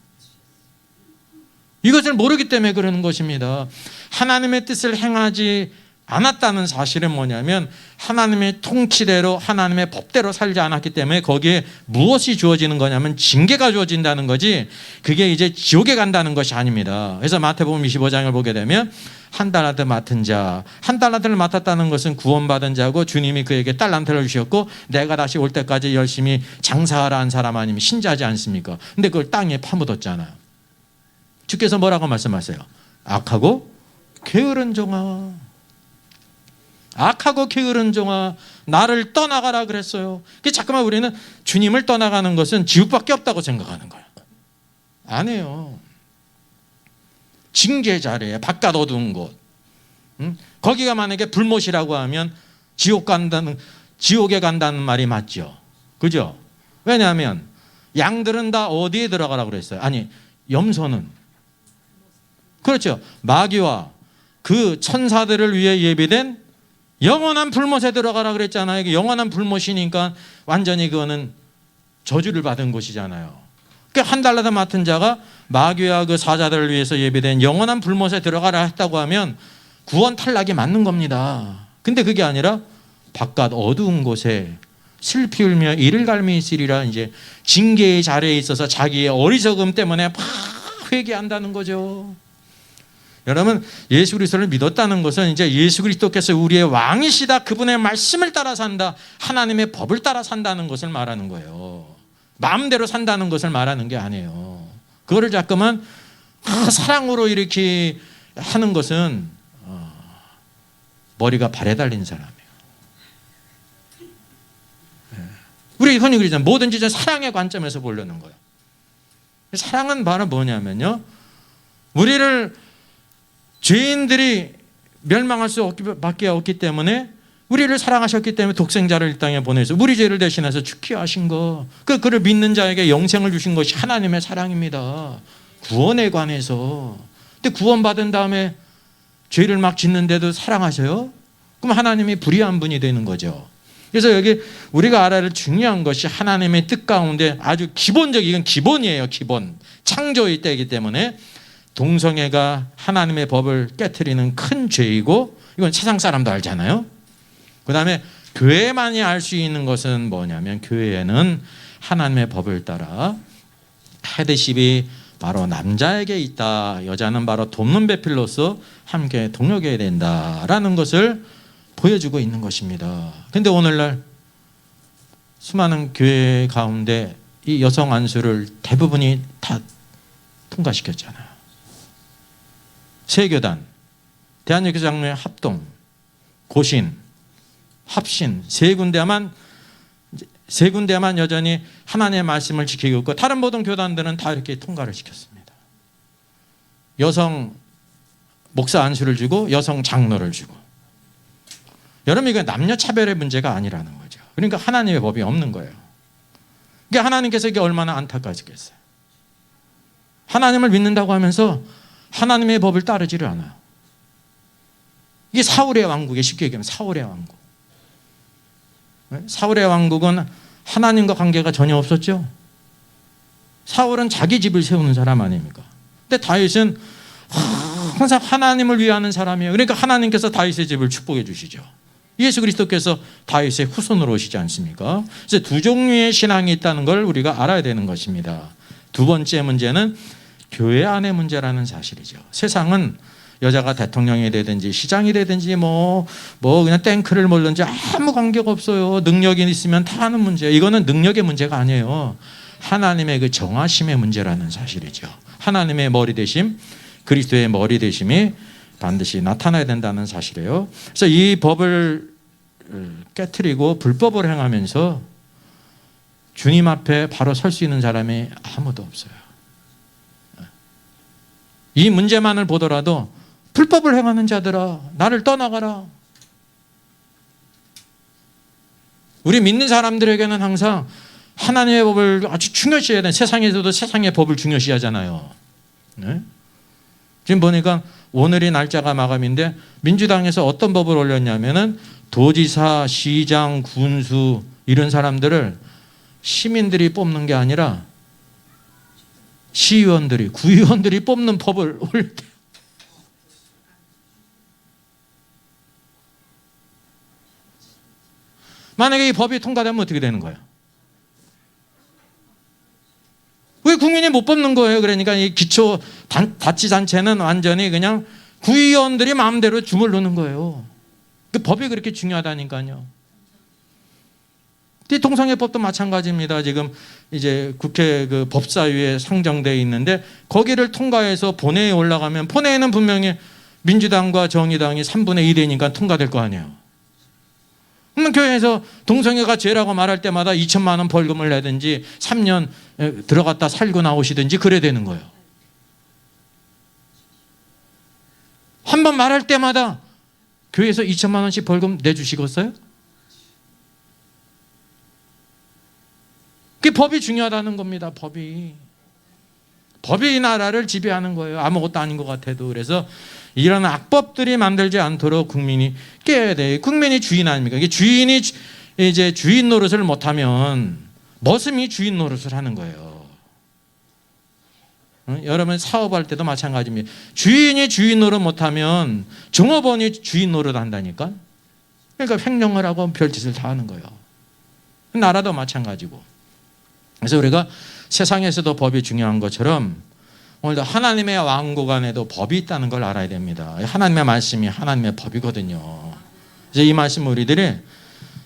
이것을 모르기 때문에 그러는 것입니다. 하나님의 뜻을 행하지 않았다는 사실은 뭐냐면 하나님의 통치대로 하나님의 법대로 살지 않았기 때문에 거기에 무엇이 주어지는 거냐면 징계가 주어진다는 거지 그게 이제 지옥에 간다는 것이 아닙니다. 그래서 마태복음 25장을 보게 되면 한 달란트 맡은 자, 한 달란트를 맡았다는 것은 구원받은 자고 주님이 그에게 달란트를 주셨고 내가 다시 올 때까지 열심히 장사하라 한 사람 아니면 신자지 않습니까? 근데 그걸 땅에 파묻었잖아요. 주께서 뭐라고 말씀하세요? 악하고 게으른 종아, 악하고 게으른 종아 나를 떠나가라 그랬어요. 자꾸만 우리는 주님을 떠나가는 것은 지옥밖에 없다고 생각하는 거예요. 아니에요. 징계 자리에 바깥 어두운 곳, 거기가 만약에 불못이라고 하면 지옥에 간다는 말이 맞죠. 그죠? 왜냐하면 양들은 다 어디에 들어가라고 그랬어요? 아니, 염소는 그렇죠. 마귀와 그 천사들을 위해 예비된 영원한 불못에 들어가라 그랬잖아요. 영원한 불못이니까 완전히 그거는 저주를 받은 곳이잖아요. 그러니까 한 달란트 맡은 자가 마귀와 그 사자들을 위해서 예비된 영원한 불못에 들어가라 했다고 하면 구원 탈락이 맞는 겁니다. 근데 그게 아니라 바깥 어두운 곳에 슬피 울며 이를 갈미 있으리라, 이제 징계의 자리에 있어서 자기의 어리석음 때문에 막 회개한다는 거죠. 여러분, 예수 그리스도를 믿었다는 것은 이제 예수 그리스도께서 우리의 왕이시다, 그분의 말씀을 따라 산다, 하나님의 법을 따라 산다는 것을 말하는 거예요. 마음대로 산다는 것을 말하는 게 아니에요. 그거를 자꾸만 사랑으로 이렇게 하는 것은 머리가 발에 달린 사람이에요. 우리 흔히 그러잖아요. 뭐든지 사랑의 관점에서 보려는 거예요. 사랑은 바로 뭐냐면요, 우리를 죄인들이 멸망할 수밖에 없기 때문에 우리를 사랑하셨기 때문에 독생자를 이 땅에 보내서 우리 죄를 대신해서 죽게 하신 거, 그를 믿는 자에게 영생을 주신 것이 하나님의 사랑입니다. 구원에 관해서. 근데 구원받은 다음에 죄를 막 짓는데도 사랑하셔요? 그럼 하나님이 불의한 분이 되는 거죠. 그래서 여기 우리가 알아야 할 중요한 것이 하나님의 뜻 가운데 아주 기본적인, 이건 기본이에요. 기본. 창조의 때이기 때문에 동성애가 하나님의 법을 깨트리는 큰 죄이고, 이건 세상 사람도 알잖아요. 그 다음에 교회만이 알 수 있는 것은 뭐냐면, 교회에는 하나님의 법을 따라 헤드십이 바로 남자에게 있다, 여자는 바로 돕는 배필로서 함께 동역해야 된다라는 것을 보여주고 있는 것입니다. 그런데 오늘날 수많은 교회 가운데 이 여성 안수를 대부분이 다 통과시켰잖아요. 세교단, 대한예교장로회 합동, 고신, 합신 세 군데만 여전히 하나님의 말씀을 지키고 있고, 다른 모든 교단들은 다 이렇게 통과를 시켰습니다. 여성 목사 안수를 주고 여성 장로를 주고. 여러분, 이거 남녀 차별의 문제가 아니라는 거죠. 그러니까 하나님의 법이 없는 거예요. 그러니까 하나님께서 이게 얼마나 안타까우시겠어요. 하나님을 믿는다고 하면서 하나님의 법을 따르지를 않아요. 이게 사울의 왕국에, 쉽게 얘기하면 사울의 왕국. 사울의 왕국은 하나님과 관계가 전혀 없었죠. 사울은 자기 집을 세우는 사람 아닙니까? 근데 다윗은 항상 하나님을 위하는 사람이에요. 그러니까 하나님께서 다윗의 집을 축복해 주시죠. 예수 그리스도께서 다윗의 후손으로 오시지 않습니까? 그래서 두 종류의 신앙이 있다는 걸 우리가 알아야 되는 것입니다. 두 번째 문제는 교회 안의 문제라는 사실이죠. 세상은 여자가 대통령이 되든지 시장이 되든지 뭐 그냥 탱크를 몰든지 아무 관계가 없어요. 능력이 있으면 다 하는 문제예요. 이거는 능력의 문제가 아니에요. 하나님의 그 정하심의 문제라는 사실이죠. 하나님의 머리 되심, 그리스도의 머리 되심이 반드시 나타나야 된다는 사실이에요. 그래서 이 법을 깨트리고 불법을 행하면서 주님 앞에 바로 설 수 있는 사람이 아무도 없어요. 이 문제만을 보더라도 불법을 행하는 자들아, 나를 떠나가라. 우리 믿는 사람들에게는 항상 하나님의 법을 아주 중요시해야 돼. 세상에서도 세상의 법을 중요시하잖아요. 네? 지금 보니까 오늘이 날짜가 마감인데 민주당에서 어떤 법을 올렸냐면은 도지사, 시장, 군수 이런 사람들을 시민들이 뽑는 게 아니라 시의원들이, 구의원들이 뽑는 법을 올렸대요. 만약에 이 법이 통과되면 어떻게 되는 거예요? 왜 국민이 못 뽑는 거예요? 그러니까 이 기초 자치단체는 완전히 그냥 구의원들이 마음대로 주물르는 거예요. 그 법이 그렇게 중요하다니까요. 동성애법도 마찬가지입니다. 지금 이제 국회 그 법사위에 상정되어 있는데 거기를 통과해서 본회의에 올라가면 본회의는 분명히 민주당과 정의당이 3분의 2되니까 통과될 거 아니에요. 그러면 교회에서 동성애가 죄라고 말할 때마다 2천만 원 벌금을 내든지 3년 들어갔다 살고 나오시든지 그래야 되는 거예요. 한 번 말할 때마다 교회에서 2천만 원씩 벌금 내주시겠어요? 그게 법이 중요하다는 겁니다. 법이 이 나라를 지배하는 거예요. 아무것도 아닌 것 같아도. 그래서 이런 악법들이 만들지 않도록 국민이 깨야 돼요. 국민이 주인 아닙니까? 이게 주인이 이제 주인 노릇을 못하면 머슴이 주인 노릇을 하는 거예요. 여러분 사업할 때도 마찬가지입니다. 주인이 주인 노릇 못하면 종업원이 주인 노릇 한다니까. 그러니까 횡령을 하고 별짓을 다 하는 거예요. 나라도 마찬가지고. 그래서 우리가 세상에서도 법이 중요한 것처럼 오늘도 하나님의 왕국 안에도 법이 있다는 걸 알아야 됩니다. 하나님의 말씀이 하나님의 법이거든요. 그래서 이 말씀 우리들이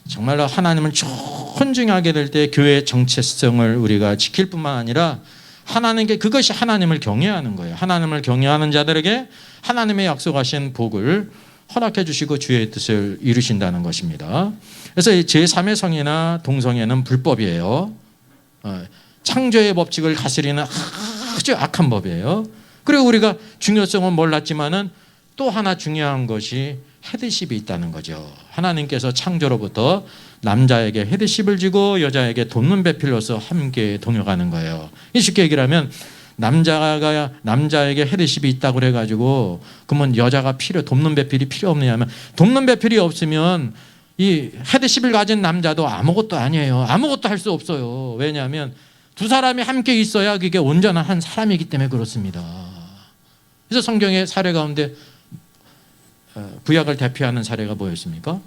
정말로 하나님을 존중하게 될 때 교회의 정체성을 우리가 지킬 뿐만 아니라 하나님께 그것이 하나님을 경외하는 거예요. 하나님을 경외하는 자들에게 하나님의 약속하신 복을 허락해 주시고 주의 뜻을 이루신다는 것입니다. 그래서 제3의 성이나 동성애는 불법이에요. 창조의 법칙을 다스리는 아주 악한 법이에요. 그리고 우리가 중요성은 몰랐지만은 또 하나 중요한 것이 헤드십이 있다는 거죠. 하나님께서 창조로부터 남자에게 헤드십을 주고 여자에게 돕는 배필로서 함께 동역하는 거예요. 쉽게 얘기를 하면 남자에게 헤드십이 있다고 그래가지고 그러면 여자가 돕는 배필이 필요 없느냐면 돕는 배필이 없으면 이 헤드십을 가진 남자도 아무것도 아니에요. 아무것도 할 수 없어요. 왜냐하면 두 사람이 함께 있어야 그게 온전한 한 사람이기 때문에 그렇습니다. 그래서 성경의 사례 가운데 구약을 대표하는 사례가 뭐였습니까?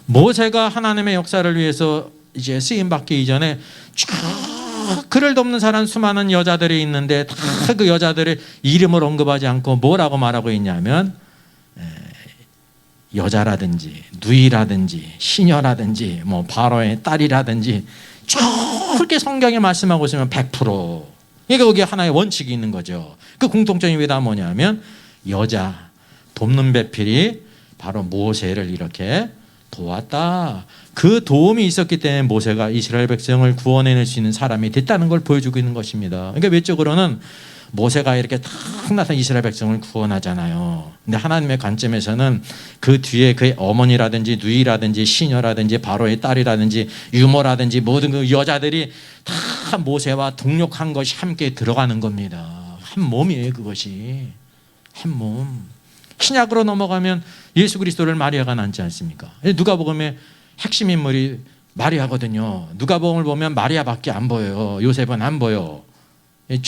모세가 하나님의 역사를 위해서 이제 쓰임 받기 이전에 쭉 그를 돕는 사람 수많은 여자들이 있는데 다 그 여자들의 이름을 언급하지 않고 뭐라고 말하고 있냐면 여자라든지 누이라든지 시녀라든지 뭐 바로의 딸이라든지 쭉 그렇게 성경에 말씀하고 있으면 100%. 그러니까 거기에 하나의 원칙이 있는 거죠. 그 공통점이 다 뭐냐면 여자 돕는 배필이 바로 모세를 이렇게 도왔다. 그 도움이 있었기 때문에 모세가 이스라엘 백성을 구원해낼 수 있는 사람이 됐다는 걸 보여주고 있는 것입니다. 그러니까 외적으로는 모세가 이렇게 탁 나타나서 이스라엘 백성을 구원하잖아요. 근데 하나님의 관점에서는 그 뒤에 그의 어머니라든지 누이라든지 시녀라든지 바로의 딸이라든지 유모라든지 모든 그 여자들이 다 모세와 동력한 것이 함께 들어가는 겁니다. 한 몸이에요. 그것이 한 몸. 신약으로 넘어가면 예수 그리스도를 마리아가 낳지 않습니까? 누가복음의 핵심 인물이 마리아거든요. 누가복음을 보면 마리아밖에 안 보여요. 요셉은 안 보여.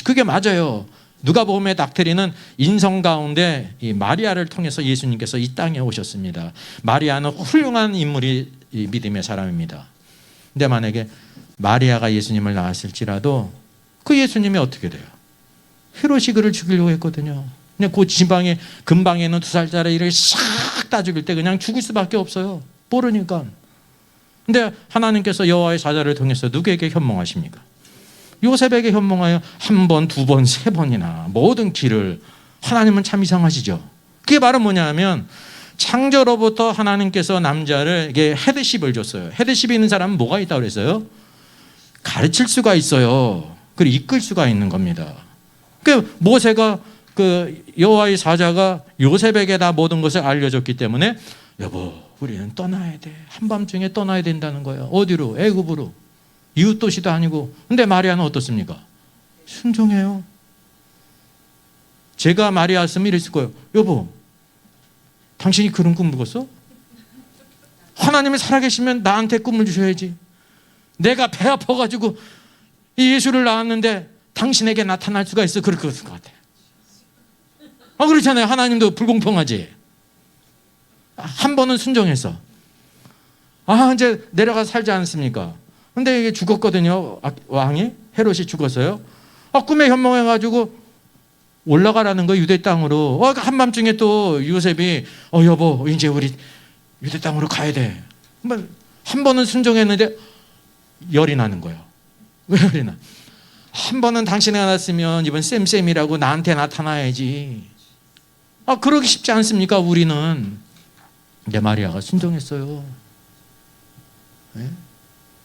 그게 맞아요. 누가복음의 닥트리는 인성 가운데 이 마리아를 통해서 예수님께서 이 땅에 오셨습니다. 마리아는 훌륭한 인물이 믿음의 사람입니다. 근데 만약에 마리아가 예수님을 낳았을지라도 그 예수님이 어떻게 돼요? 헤롯이 그를 죽이려고 했거든요. 그냥 그 지방에 근방에는 2살짜리를 싹 다 죽일 때 그냥 죽을 수밖에 없어요. 모르니까. 근데 하나님께서 여호와의 사자를 통해서 누구에게 현몽하십니까? 요셉에게 현몽하여 1번, 2번, 3번이나 모든 길을. 하나님은 참 이상하시죠. 그게 바로 뭐냐면 창조로부터 하나님께서 남자에게 헤드십을 줬어요. 헤드십이 있는 사람은 뭐가 있다고 그랬어요? 가르칠 수가 있어요. 그리고 이끌 수가 있는 겁니다. 그 모세가 그 여호와의 사자가 요셉에게 다 모든 것을 알려줬기 때문에 여보 우리는 떠나야 돼. 한밤중에 떠나야 된다는 거예요. 어디로? 애굽으로. 이웃 도시도 아니고. 근데 마리아는 어떻습니까? 순종해요. 제가 마리아였으면 이랬을 거예요. 여보 당신이 그런 꿈 꿨어? 하나님이 살아계시면 나한테 꿈을 주셔야지. 내가 배 아파가지고 예수를 낳았는데 당신에게 나타날 수가 있어. 그럴 것 같아. 그렇잖아요. 하나님도 불공평하지. 한 번은 순종했어. 이제 내려가 살지 않습니까? 근데 이게 죽었거든요. 왕이 헤롯이 죽었어요. 꿈에 현몽해가지고 올라가라는 거 유대 땅으로. 한밤중에 또 요셉이 여보 이제 우리 유대 땅으로 가야 돼. 한 번은 순종했는데 열이 나는 거예요. 왜 열이 나? 한 번은 당신이 알았으면 이번 쌤쌤이라고 나한테 나타나야지. 그러기 쉽지 않습니까? 우리는. 근데 마리아가 순종했어요. 네?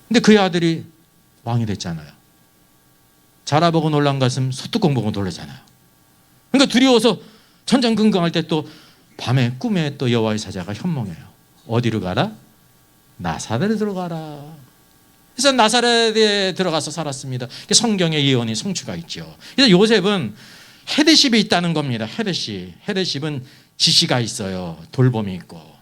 근데 그의 아들이 왕이 됐잖아요. 자라보고 놀란 가슴 소뚜껑 보고 놀라잖아요. 그러니까 두려워서 전전긍긍할 때 또 밤에 꿈에 또 여호와의 사자가 현몽해요. 어디로 가라? 나사렛에 들어가라. 그래서 나사렛에 들어가서 살았습니다. 성경의 예언이 성취가 있죠. 그래서 요셉은 헤드십이 있다는 겁니다. 헤드십은 지시가 있어요. 돌봄이 있고.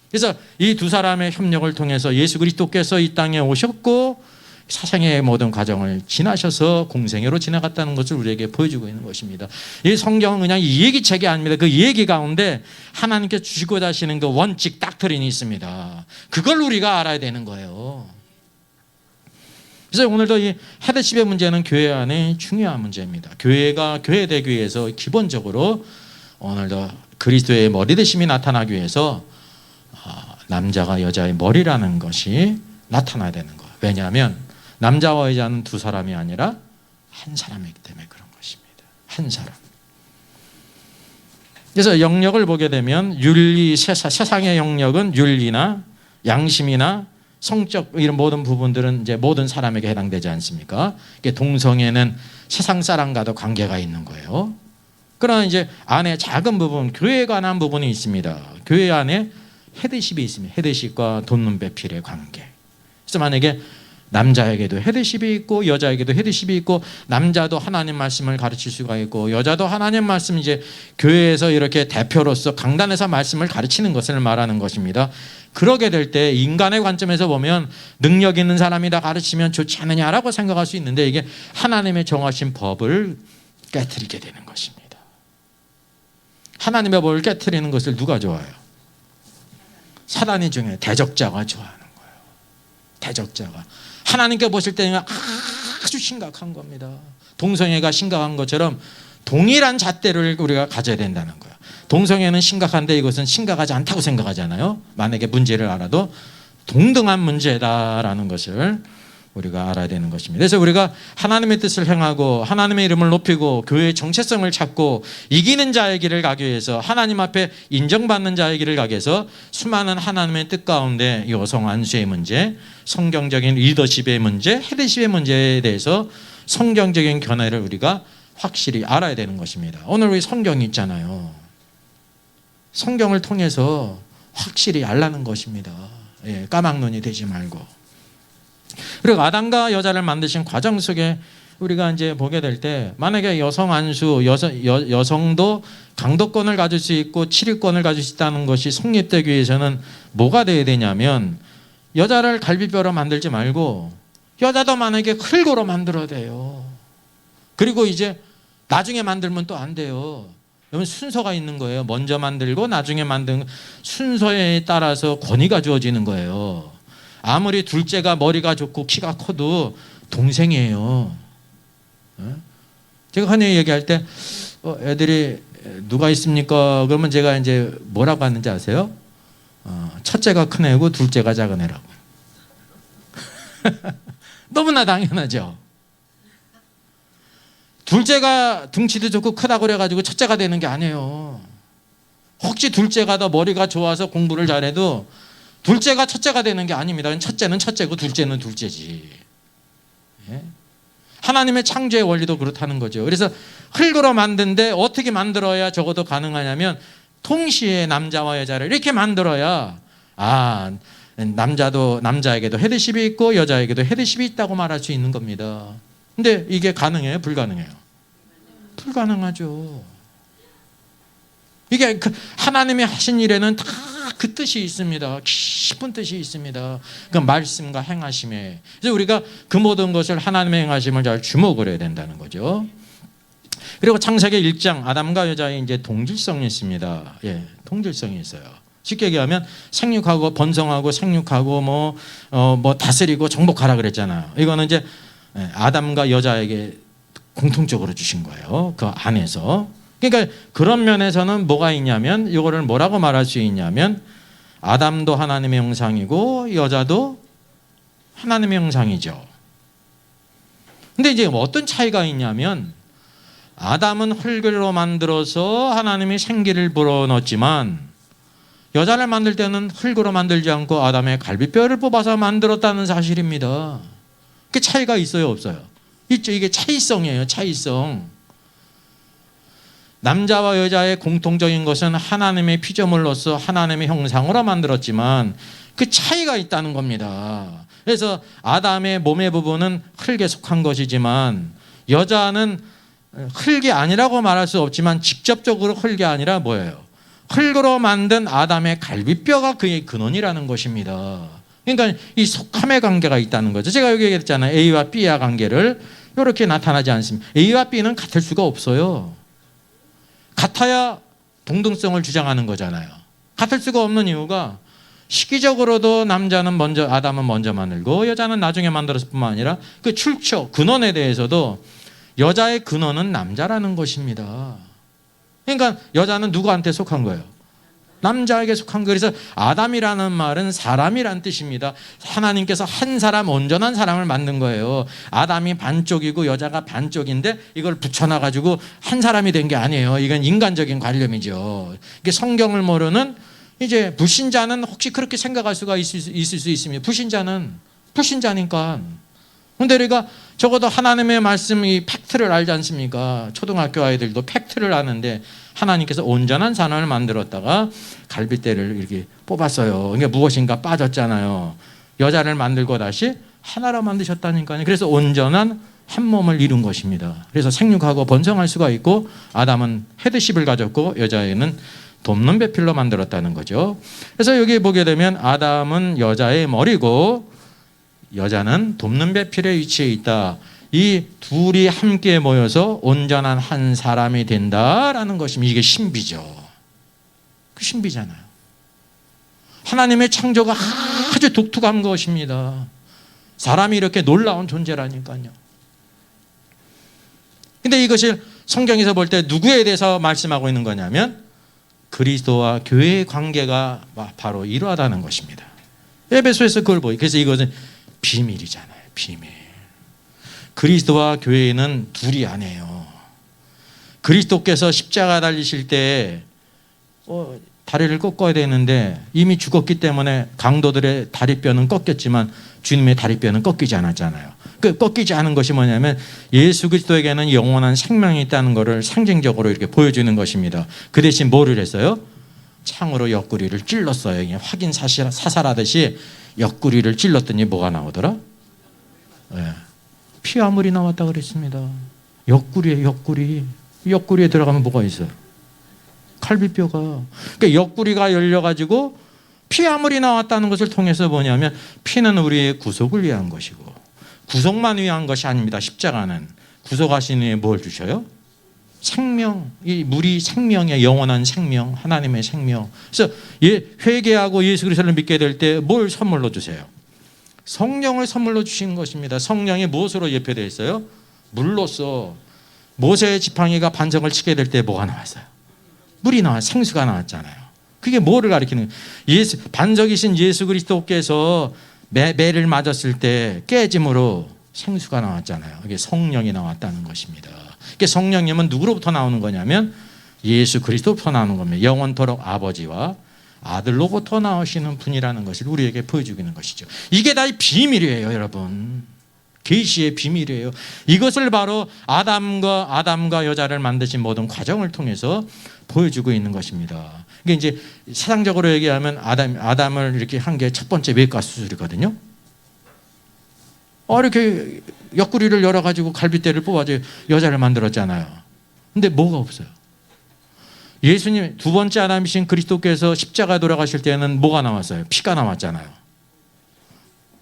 그래서 이 두 사람의 협력을 통해서 예수 그리스도께서 이 땅에 오셨고 사생의 모든 과정을 지나셔서 공생애로 지나갔다는 것을 우리에게 보여주고 있는 것입니다. 이 성경은 그냥 얘기책이 아닙니다. 그 얘기 가운데 하나님께 주시고자 하시는 그 원칙 닥트린이 있습니다. 그걸 우리가 알아야 되는 거예요. 그래서 오늘도 이 헤드십의 문제는 교회 안에 중요한 문제입니다. 교회가 교회되기 위해서 기본적으로 오늘도 그리스도의 머리 되심이 나타나기 위해서 남자가 여자의 머리라는 것이 나타나야 되는 거예요. 왜냐하면 남자와 여자는 두 사람이 아니라 한 사람이기 때문에 그런 것입니다. 한 사람. 그래서 영역을 보게 되면 윤리, 세상의 영역은 윤리나 양심이나 성적 이런 모든 부분들은 이제 모든 사람에게 해당되지 않습니까? 동성애는 세상 사람과도 관계가 있는 거예요. 그러나 이제 안에 작은 부분, 교회에 관한 부분이 있습니다. 교회 안에 헤드십이 있습니다. 헤드십과 돋는 배필의 관계. 그래서 만약에 남자에게도 헤드십이 있고 여자에게도 헤드십이 있고 남자도 하나님 말씀을 가르칠 수가 있고 여자도 하나님 말씀 이제 교회에서 이렇게 대표로서 강단에서 말씀을 가르치는 것을 말하는 것입니다. 그러게 될 때 인간의 관점에서 보면 능력 있는 사람이 다 가르치면 좋지 않느냐라고 생각할 수 있는데 이게 하나님의 정하신 법을 깨트리게 되는 것입니다. 하나님의 법을 깨트리는 것을 누가 좋아해요? 사단이 중에 대적자가 좋아하는 거예요. 대적자가. 하나님께 보실 때는 아주 심각한 겁니다. 동성애가 심각한 것처럼 동일한 잣대를 우리가 가져야 된다는 거예요. 동성애는 심각한데 이것은 심각하지 않다고 생각하잖아요. 만약에 문제를 알아도 동등한 문제다라는 것을 우리가 알아야 되는 것입니다. 그래서 우리가 하나님의 뜻을 행하고 하나님의 이름을 높이고 교회의 정체성을 찾고 이기는 자의 길을 가기 위해서 하나님 앞에 인정받는 자의 길을 가기 위해서 수많은 하나님의 뜻 가운데 여성 안수의 문제, 성경적인 리더십의 문제, 헤드십의 문제에 대해서 성경적인 견해를 우리가 확실히 알아야 되는 것입니다. 오늘 우리 성경이 있잖아요. 성경을 통해서 확실히 알라는 것입니다. 까막눈이 되지 말고. 그리고 아담과 여자를 만드신 과정 속에 우리가 이제 보게 될 때 만약에 여성 안수, 여성도 강도권을 가질 수 있고 치료권을 가질 수 있다는 것이 성립되기 위해서는 뭐가 돼야 되냐면 여자를 갈비뼈로 만들지 말고 여자도 만약에 흙으로 만들어야 돼요. 그리고 이제 나중에 만들면 또 안 돼요. 여러분 순서가 있는 거예요. 먼저 만들고 나중에 만든 순서에 따라서 권위가 주어지는 거예요. 아무리 둘째가 머리가 좋고 키가 커도 동생이에요. 제가 흔히 얘기할 때 애들이 누가 있습니까? 그러면 제가 이제 뭐라고 하는지 아세요? 첫째가 큰 애고 둘째가 작은 애라고. 너무나 당연하죠. 둘째가 둥치도 좋고 크다고 그래가지고 첫째가 되는 게 아니에요. 혹시 둘째가 더 머리가 좋아서 공부를 잘해도 둘째가 첫째가 되는 게 아닙니다. 첫째는 첫째고 둘째는 둘째지. 하나님의 창조의 원리도 그렇다는 거죠. 그래서 흙으로 만든데 어떻게 만들어야 적어도 가능하냐면 동시에 남자와 여자를 이렇게 만들어야 남자에게도 헤드십이 있고 여자에게도 헤드십이 있다고 말할 수 있는 겁니다. 근데 이게 가능해요? 불가능해요? 불가능하죠. 이게 하나님이 하신 일에는 다 그 뜻이 있습니다. 깊은 뜻이 있습니다. 그 말씀과 행하심에. 그래서 우리가 그 모든 것을 하나님의 행하심을 잘 주목을 해야 된다는 거죠. 그리고 창세기 1장 아담과 여자의 이제 동질성이 있습니다. 동질성이 있어요. 쉽게 얘기하면 생육하고 번성하고 생육하고 뭐 다스리고 정복하라 그랬잖아요. 이거는 이제 아담과 여자에게 공통적으로 주신 거예요. 그 안에서. 그러니까 그런 면에서는 뭐가 있냐면 이거를 뭐라고 말할 수 있냐면 아담도 하나님의 형상이고 여자도 하나님의 형상이죠. 근데 이제 어떤 차이가 있냐면 아담은 흙으로 만들어서 하나님이 생기를 불어넣었지만 여자를 만들 때는 흙으로 만들지 않고 아담의 갈비뼈를 뽑아서 만들었다는 사실입니다. 그 차이가 있어요, 없어요? 있죠. 이게 차이성이에요. 차이성. 남자와 여자의 공통적인 것은 하나님의 피조물로서 하나님의 형상으로 만들었지만 그 차이가 있다는 겁니다. 그래서 아담의 몸의 부분은 흙에 속한 것이지만 여자는 흙이 아니라고 말할 수 없지만 직접적으로 흙이 아니라 뭐예요? 흙으로 만든 아담의 갈비뼈가 그의 근원이라는 것입니다. 그러니까 이 속함의 관계가 있다는 거죠. 제가 여기 얘기했잖아요. A와 B의 관계를 이렇게 나타나지 않습니다. A와 B는 같을 수가 없어요. 같아야 동등성을 주장하는 거잖아요. 같을 수가 없는 이유가 시기적으로도 남자는 먼저 아담은 먼저 만들고 여자는 나중에 만들었을 뿐만 아니라 그 출처 근원에 대해서도 여자의 근원은 남자라는 것입니다. 그러니까 여자는 누구한테 속한 거예요? 남자에게 속한 거예요. 그래서 아담이라는 말은 사람이란 뜻입니다. 하나님께서 한 사람, 온전한 사람을 만든 거예요. 아담이 반쪽이고 여자가 반쪽인데 이걸 붙여놔가지고 한 사람이 된 게 아니에요. 이건 인간적인 관념이죠. 이게 성경을 모르는 이제 불신자는 혹시 그렇게 생각할 수가 있을 수 있습니다. 불신자니까. 근데 우리가 적어도 하나님의 말씀 이 팩트를 알지 않습니까? 초등학교 아이들도 팩트를 아는데 하나님께서 온전한 사람을 만들었다가 갈빗대를 이렇게 뽑았어요. 그러니까 무엇인가 빠졌잖아요. 여자를 만들고 다시 하나로 만드셨다니까요. 그래서 온전한 한 몸을 이룬 것입니다. 그래서 생육하고 번성할 수가 있고 아담은 헤드십을 가졌고 여자애는 돕는 배필로 만들었다는 거죠. 그래서 여기 보게 되면 아담은 여자의 머리고 여자는 돕는 배필의 위치에 있다. 이 둘이 함께 모여서 온전한 한 사람이 된다라는 것입니다. 이게 신비죠. 그 신비잖아요. 하나님의 창조가 아주 독특한 것입니다. 사람이 이렇게 놀라운 존재라니까요. 근데 이것을 성경에서 볼 때 누구에 대해서 말씀하고 있는 거냐면 그리스도와 교회의 관계가 바로 이러하다는 것입니다. 에베소에서 그걸 보여요. 그래서 이것은 비밀이잖아요. 비밀. 그리스도와 교회는 둘이 아니에요. 그리스도께서 십자가 달리실 때 다리를 꺾어야 되는데 이미 죽었기 때문에 강도들의 다리뼈는 꺾였지만 주님의 다리뼈는 꺾이지 않았잖아요. 그 꺾이지 않은 것이 뭐냐면 예수 그리스도에게는 영원한 생명이 있다는 것을 상징적으로 이렇게 보여주는 것입니다. 그 대신 뭐를 했어요? 창으로 옆구리를 찔렀어요. 확인 사살하듯이 옆구리를 찔렀더니 뭐가 나오더라? 네. 피아물이 나왔다 그랬습니다. 옆구리에 옆구리에 들어가면 뭐가 있어요? 갈비뼈가. 그러니까 옆구리가 열려가지고 피아물이 나왔다는 것을 통해서 뭐냐면 피는 우리의 구속을 위한 것이고 구속만 위한 것이 아닙니다. 십자가는 구속하신 후에 뭘 주셔요? 생명. 이 물이 생명이야. 영원한 생명, 하나님의 생명. 그래서 회개하고 예수 그리스도를 믿게 될 때 뭘 선물로 주세요? 성령을 선물로 주신 것입니다. 성령이 무엇으로 예표되어 있어요? 물로써. 모세의 지팡이가 반석을 치게 될 때 뭐가 나왔어요? 물이 생수가 나왔잖아요. 그게 뭐를 가리키는 거예요? 반석이신 예수 그리스도께서 매를 맞았을 때 깨짐으로 생수가 나왔잖아요. 이게 성령이 나왔다는 것입니다. 이게 성령님은 누구로부터 나오는 거냐면 예수 그리스도부터 나오는 겁니다. 영원토록 아버지와 아들로부터 나오시는 분이라는 것을 우리에게 보여주고 있는 것이죠. 이게 다 비밀이에요, 여러분. 계시의 비밀이에요. 이것을 바로 아담과 여자를 만드신 모든 과정을 통해서 보여주고 있는 것입니다. 이게 이제 세상적으로 얘기하면 아담을 이렇게 한 게 첫 번째 외과 수술이거든요. 이렇게 옆구리를 열어가지고 갈빗대를 뽑아서 여자를 만들었잖아요. 근데 뭐가 없어요? 예수님 두 번째 아담이신 그리스도께서 십자가에 돌아가실 때는 뭐가 나왔어요? 피가 나왔잖아요.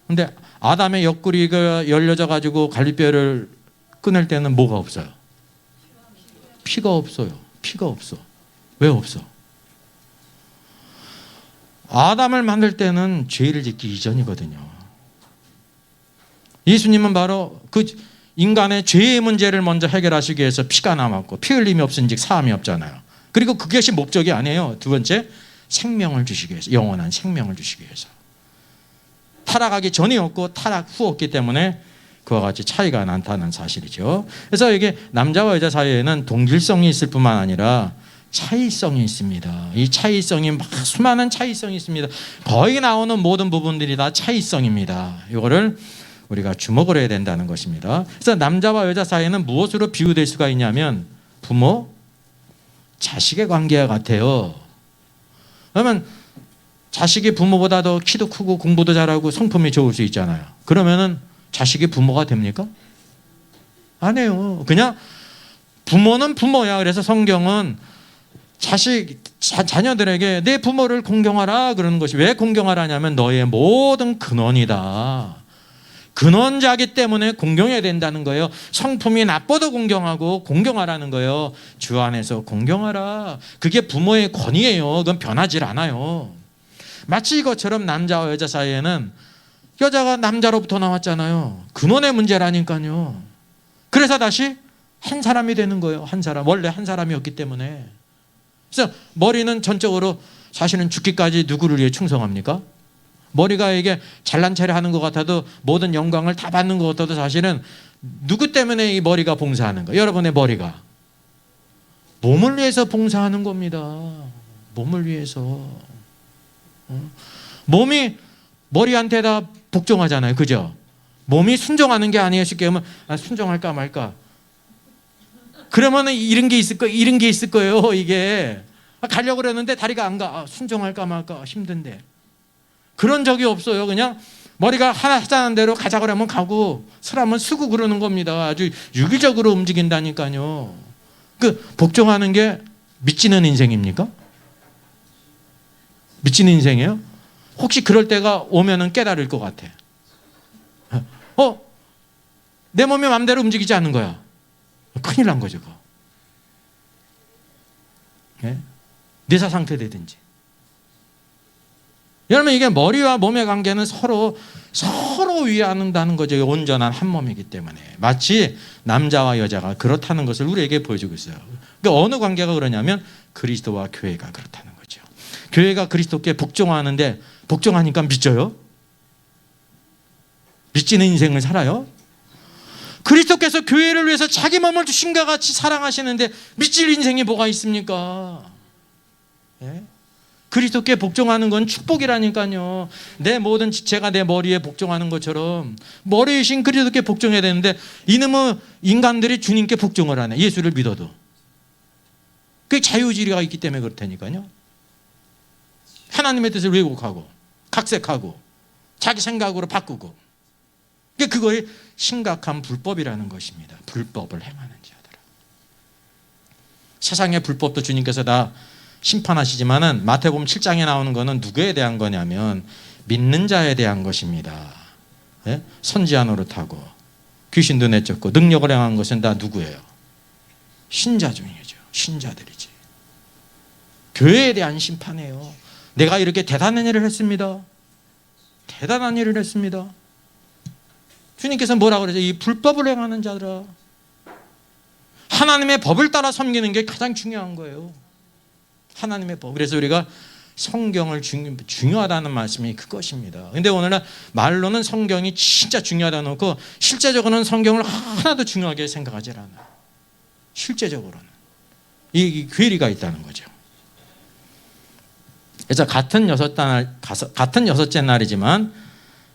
근데 아담의 옆구리가 열려져 가지고 갈비뼈를 끊을 때는 뭐가 없어요? 피가 없어요. 피가 없어. 왜 없어? 아담을 만들 때는 죄를 짓기 이전이거든요. 예수님은 바로 그 인간의 죄의 문제를 먼저 해결하시기 위해서 피가 남았고 피 흘림이 없은즉 사함이 없잖아요. 그리고 그것이 목적이 아니에요. 두 번째, 생명을 주시기 위해서, 영원한 생명을 주시기 위해서. 타락하기 전이었고 타락 후였기 때문에 그와 같이 차이가 나타난 사실이죠. 그래서 이게 남자와 여자 사이에는 동질성이 있을 뿐만 아니라 차이성이 있습니다. 이 차이성이 막 수많은 차이성이 있습니다. 거의 나오는 모든 부분들이 다 차이성입니다. 이거를 우리가 주목을 해야 된다는 것입니다. 그래서 남자와 여자 사이에는 무엇으로 비유될 수가 있냐면 부모, 자식의 관계와 같아요. 그러면 자식이 부모보다 더 키도 크고 공부도 잘하고 성품이 좋을 수 있잖아요. 그러면은 자식이 부모가 됩니까? 아니에요. 그냥 부모는 부모야. 그래서 성경은 자녀들에게 내 부모를 공경하라 그러는 것이, 왜 공경하라냐면 너의 모든 근원이다. 근원자기 때문에 공경해야 된다는 거예요. 성품이 나빠도 공경하고 공경하라는 거예요. 주 안에서 공경하라. 그게 부모의 권위예요. 그건 변하질 않아요. 마치 이것처럼 남자와 여자 사이에는 여자가 남자로부터 나왔잖아요. 근원의 문제라니까요. 그래서 다시 한 사람이 되는 거예요. 한 사람. 원래 한 사람이었기 때문에. 그래서 머리는 전적으로 사실은 죽기까지 누구를 위해 충성합니까? 머리가 이게 잘난 체를 하는 것 같아도 모든 영광을 다 받는 것 같아도 사실은 누구 때문에 이 머리가 봉사하는 거예요? 여러분의 머리가 몸을 위해서 봉사하는 겁니다. 몸을 위해서. 몸이 머리한테 다 복종하잖아요. 그죠? 몸이 순종하는 게 아니에요. 쉽게 하면 순종할까 말까. 그러면 이런 게 있을 거예요. 이게 가려고 그러는데 다리가 안 가. 순종할까 말까 힘든데. 그런 적이 없어요. 그냥 머리가 하자는 대로 가자 그러면 가고 서라면 쓰고 그러는 겁니다. 아주 유기적으로 움직인다니까요. 그 복종하는 게 미치는 인생입니까? 미치는 인생이에요? 혹시 그럴 때가 오면은 깨달을 것 같아. 내 몸이 마음대로 움직이지 않는 거야. 큰일 난 거죠. 그거. 네? 뇌사 상태되든지. 여러분, 이게 머리와 몸의 관계는 서로 위한다는 거죠. 온전한 한 몸이기 때문에. 마치 남자와 여자가 그렇다는 것을 우리에게 보여주고 있어요. 그러니까 어느 관계가 그러냐면 그리스도와 교회가 그렇다는 거죠. 교회가 그리스도께 복종하는데 복종하니까 믿져요? 믿지는 인생을 살아요? 그리스도께서 교회를 위해서 자기 몸을 주신과 같이 사랑하시는데 믿질 인생이 뭐가 있습니까? 예? 그리스도께 복종하는 건 축복이라니까요. 내 모든 지체가 내 머리에 복종하는 것처럼 머리이신 그리스도께 복종해야 되는데 이놈의 인간들이 주님께 복종을 하네. 예수를 믿어도. 그게 자유지리가 있기 때문에 그렇다니까요. 하나님의 뜻을 왜곡하고 각색하고 자기 생각으로 바꾸고. 그거의 심각한 불법이라는 것입니다. 불법을 행하는 자들. 세상의 불법도 주님께서 다 심판하시지만은 마태복음 7장에 나오는 거는 누구에 대한 거냐면 믿는 자에 대한 것입니다. 예? 선지자 노릇하고 귀신도 내쫓고 능력을 행한 것은 다 누구예요? 신자 중이죠. 신자들이지. 교회에 대한 심판이에요. 내가 이렇게 대단한 일을 했습니다. 대단한 일을 했습니다. 주님께서 뭐라고 그러죠? 이 불법을 행하는 자들아. 하나님의 법을 따라 섬기는 게 가장 중요한 거예요. 하나님의 법. 그래서 우리가 성경을 중요하다는 말씀이 그것입니다. 근데 오늘날 말로는 성경이 진짜 중요하다 놓고 실제적으로는 성경을 하나도 중요하게 생각하지 않아요. 실제적으로는. 이 괴리가 있다는 거죠. 그래서 같은 여섯째 날이지만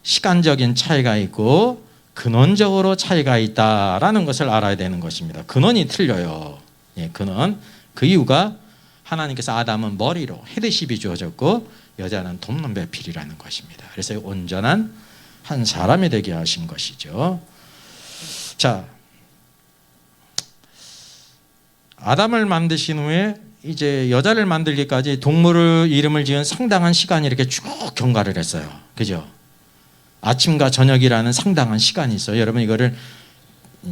시간적인 차이가 있고 근원적으로 차이가 있다라는 것을 알아야 되는 것입니다. 근원이 틀려요. 예, 근원. 그 이유가 하나님께서 아담은 머리로 헤드십이 주어졌고 여자는 돕는 배필이라는 것입니다. 그래서 온전한 한 사람이 되게 하신 것이죠. 자, 아담을 만드신 후에 이제 여자를 만들기까지 동물을 이름을 지은 상당한 시간이 이렇게 쭉 경과를 했어요. 그죠? 아침과 저녁이라는 상당한 시간이 있어요. 여러분 이거를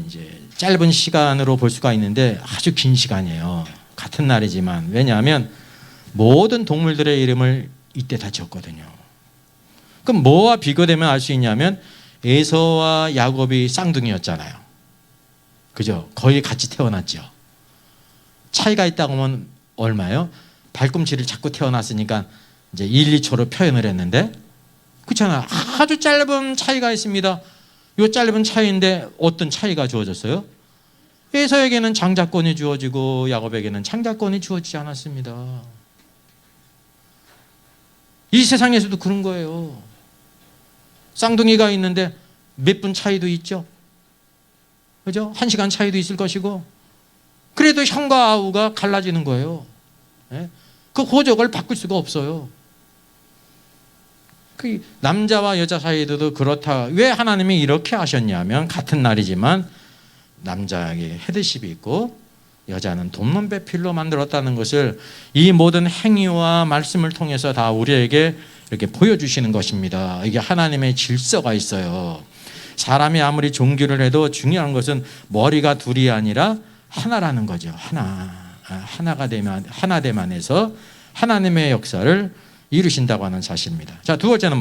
이제 짧은 시간으로 볼 수가 있는데 아주 긴 시간이에요. 같은 날이지만. 왜냐하면 모든 동물들의 이름을 이때 다 지었거든요. 그럼 뭐와 비교되면 알 수 있냐면 에서와 야곱이 쌍둥이였잖아요. 그죠? 거의 같이 태어났죠. 차이가 있다고 하면 얼마요? 발꿈치를 자꾸 태어났으니까 이제 1, 2초로 표현을 했는데 그렇잖아요. 아주 짧은 차이가 있습니다. 이 짧은 차이인데 어떤 차이가 주어졌어요? 에서에게는 장자권이 주어지고 야곱에게는 창자권이 주어지지 않았습니다. 이 세상에서도 그런 거예요. 쌍둥이가 있는데 몇 분 차이도 있죠. 그죠? 1시간 차이도 있을 것이고 그래도 형과 아우가 갈라지는 거예요. 그 호적을 바꿀 수가 없어요. 그 남자와 여자 사이에도 그렇다. 왜 하나님이 이렇게 하셨냐면 같은 날이지만 남자에게 헤드십이 있고 여자는 돕는 배필로 만들었다는 것을 이 모든 행위와 말씀을 통해서 다 우리에게 이렇게 보여주시는 것입니다. 이게 하나님의 질서가 있어요. 사람이 아무리 종교를 해도 중요한 것은 머리가 둘이 아니라 하나라는 거죠. 하나가 되면 하나 됨 안에서 하나님의 역사를 이루신다고 하는 사실입니다. 자, 두 번째는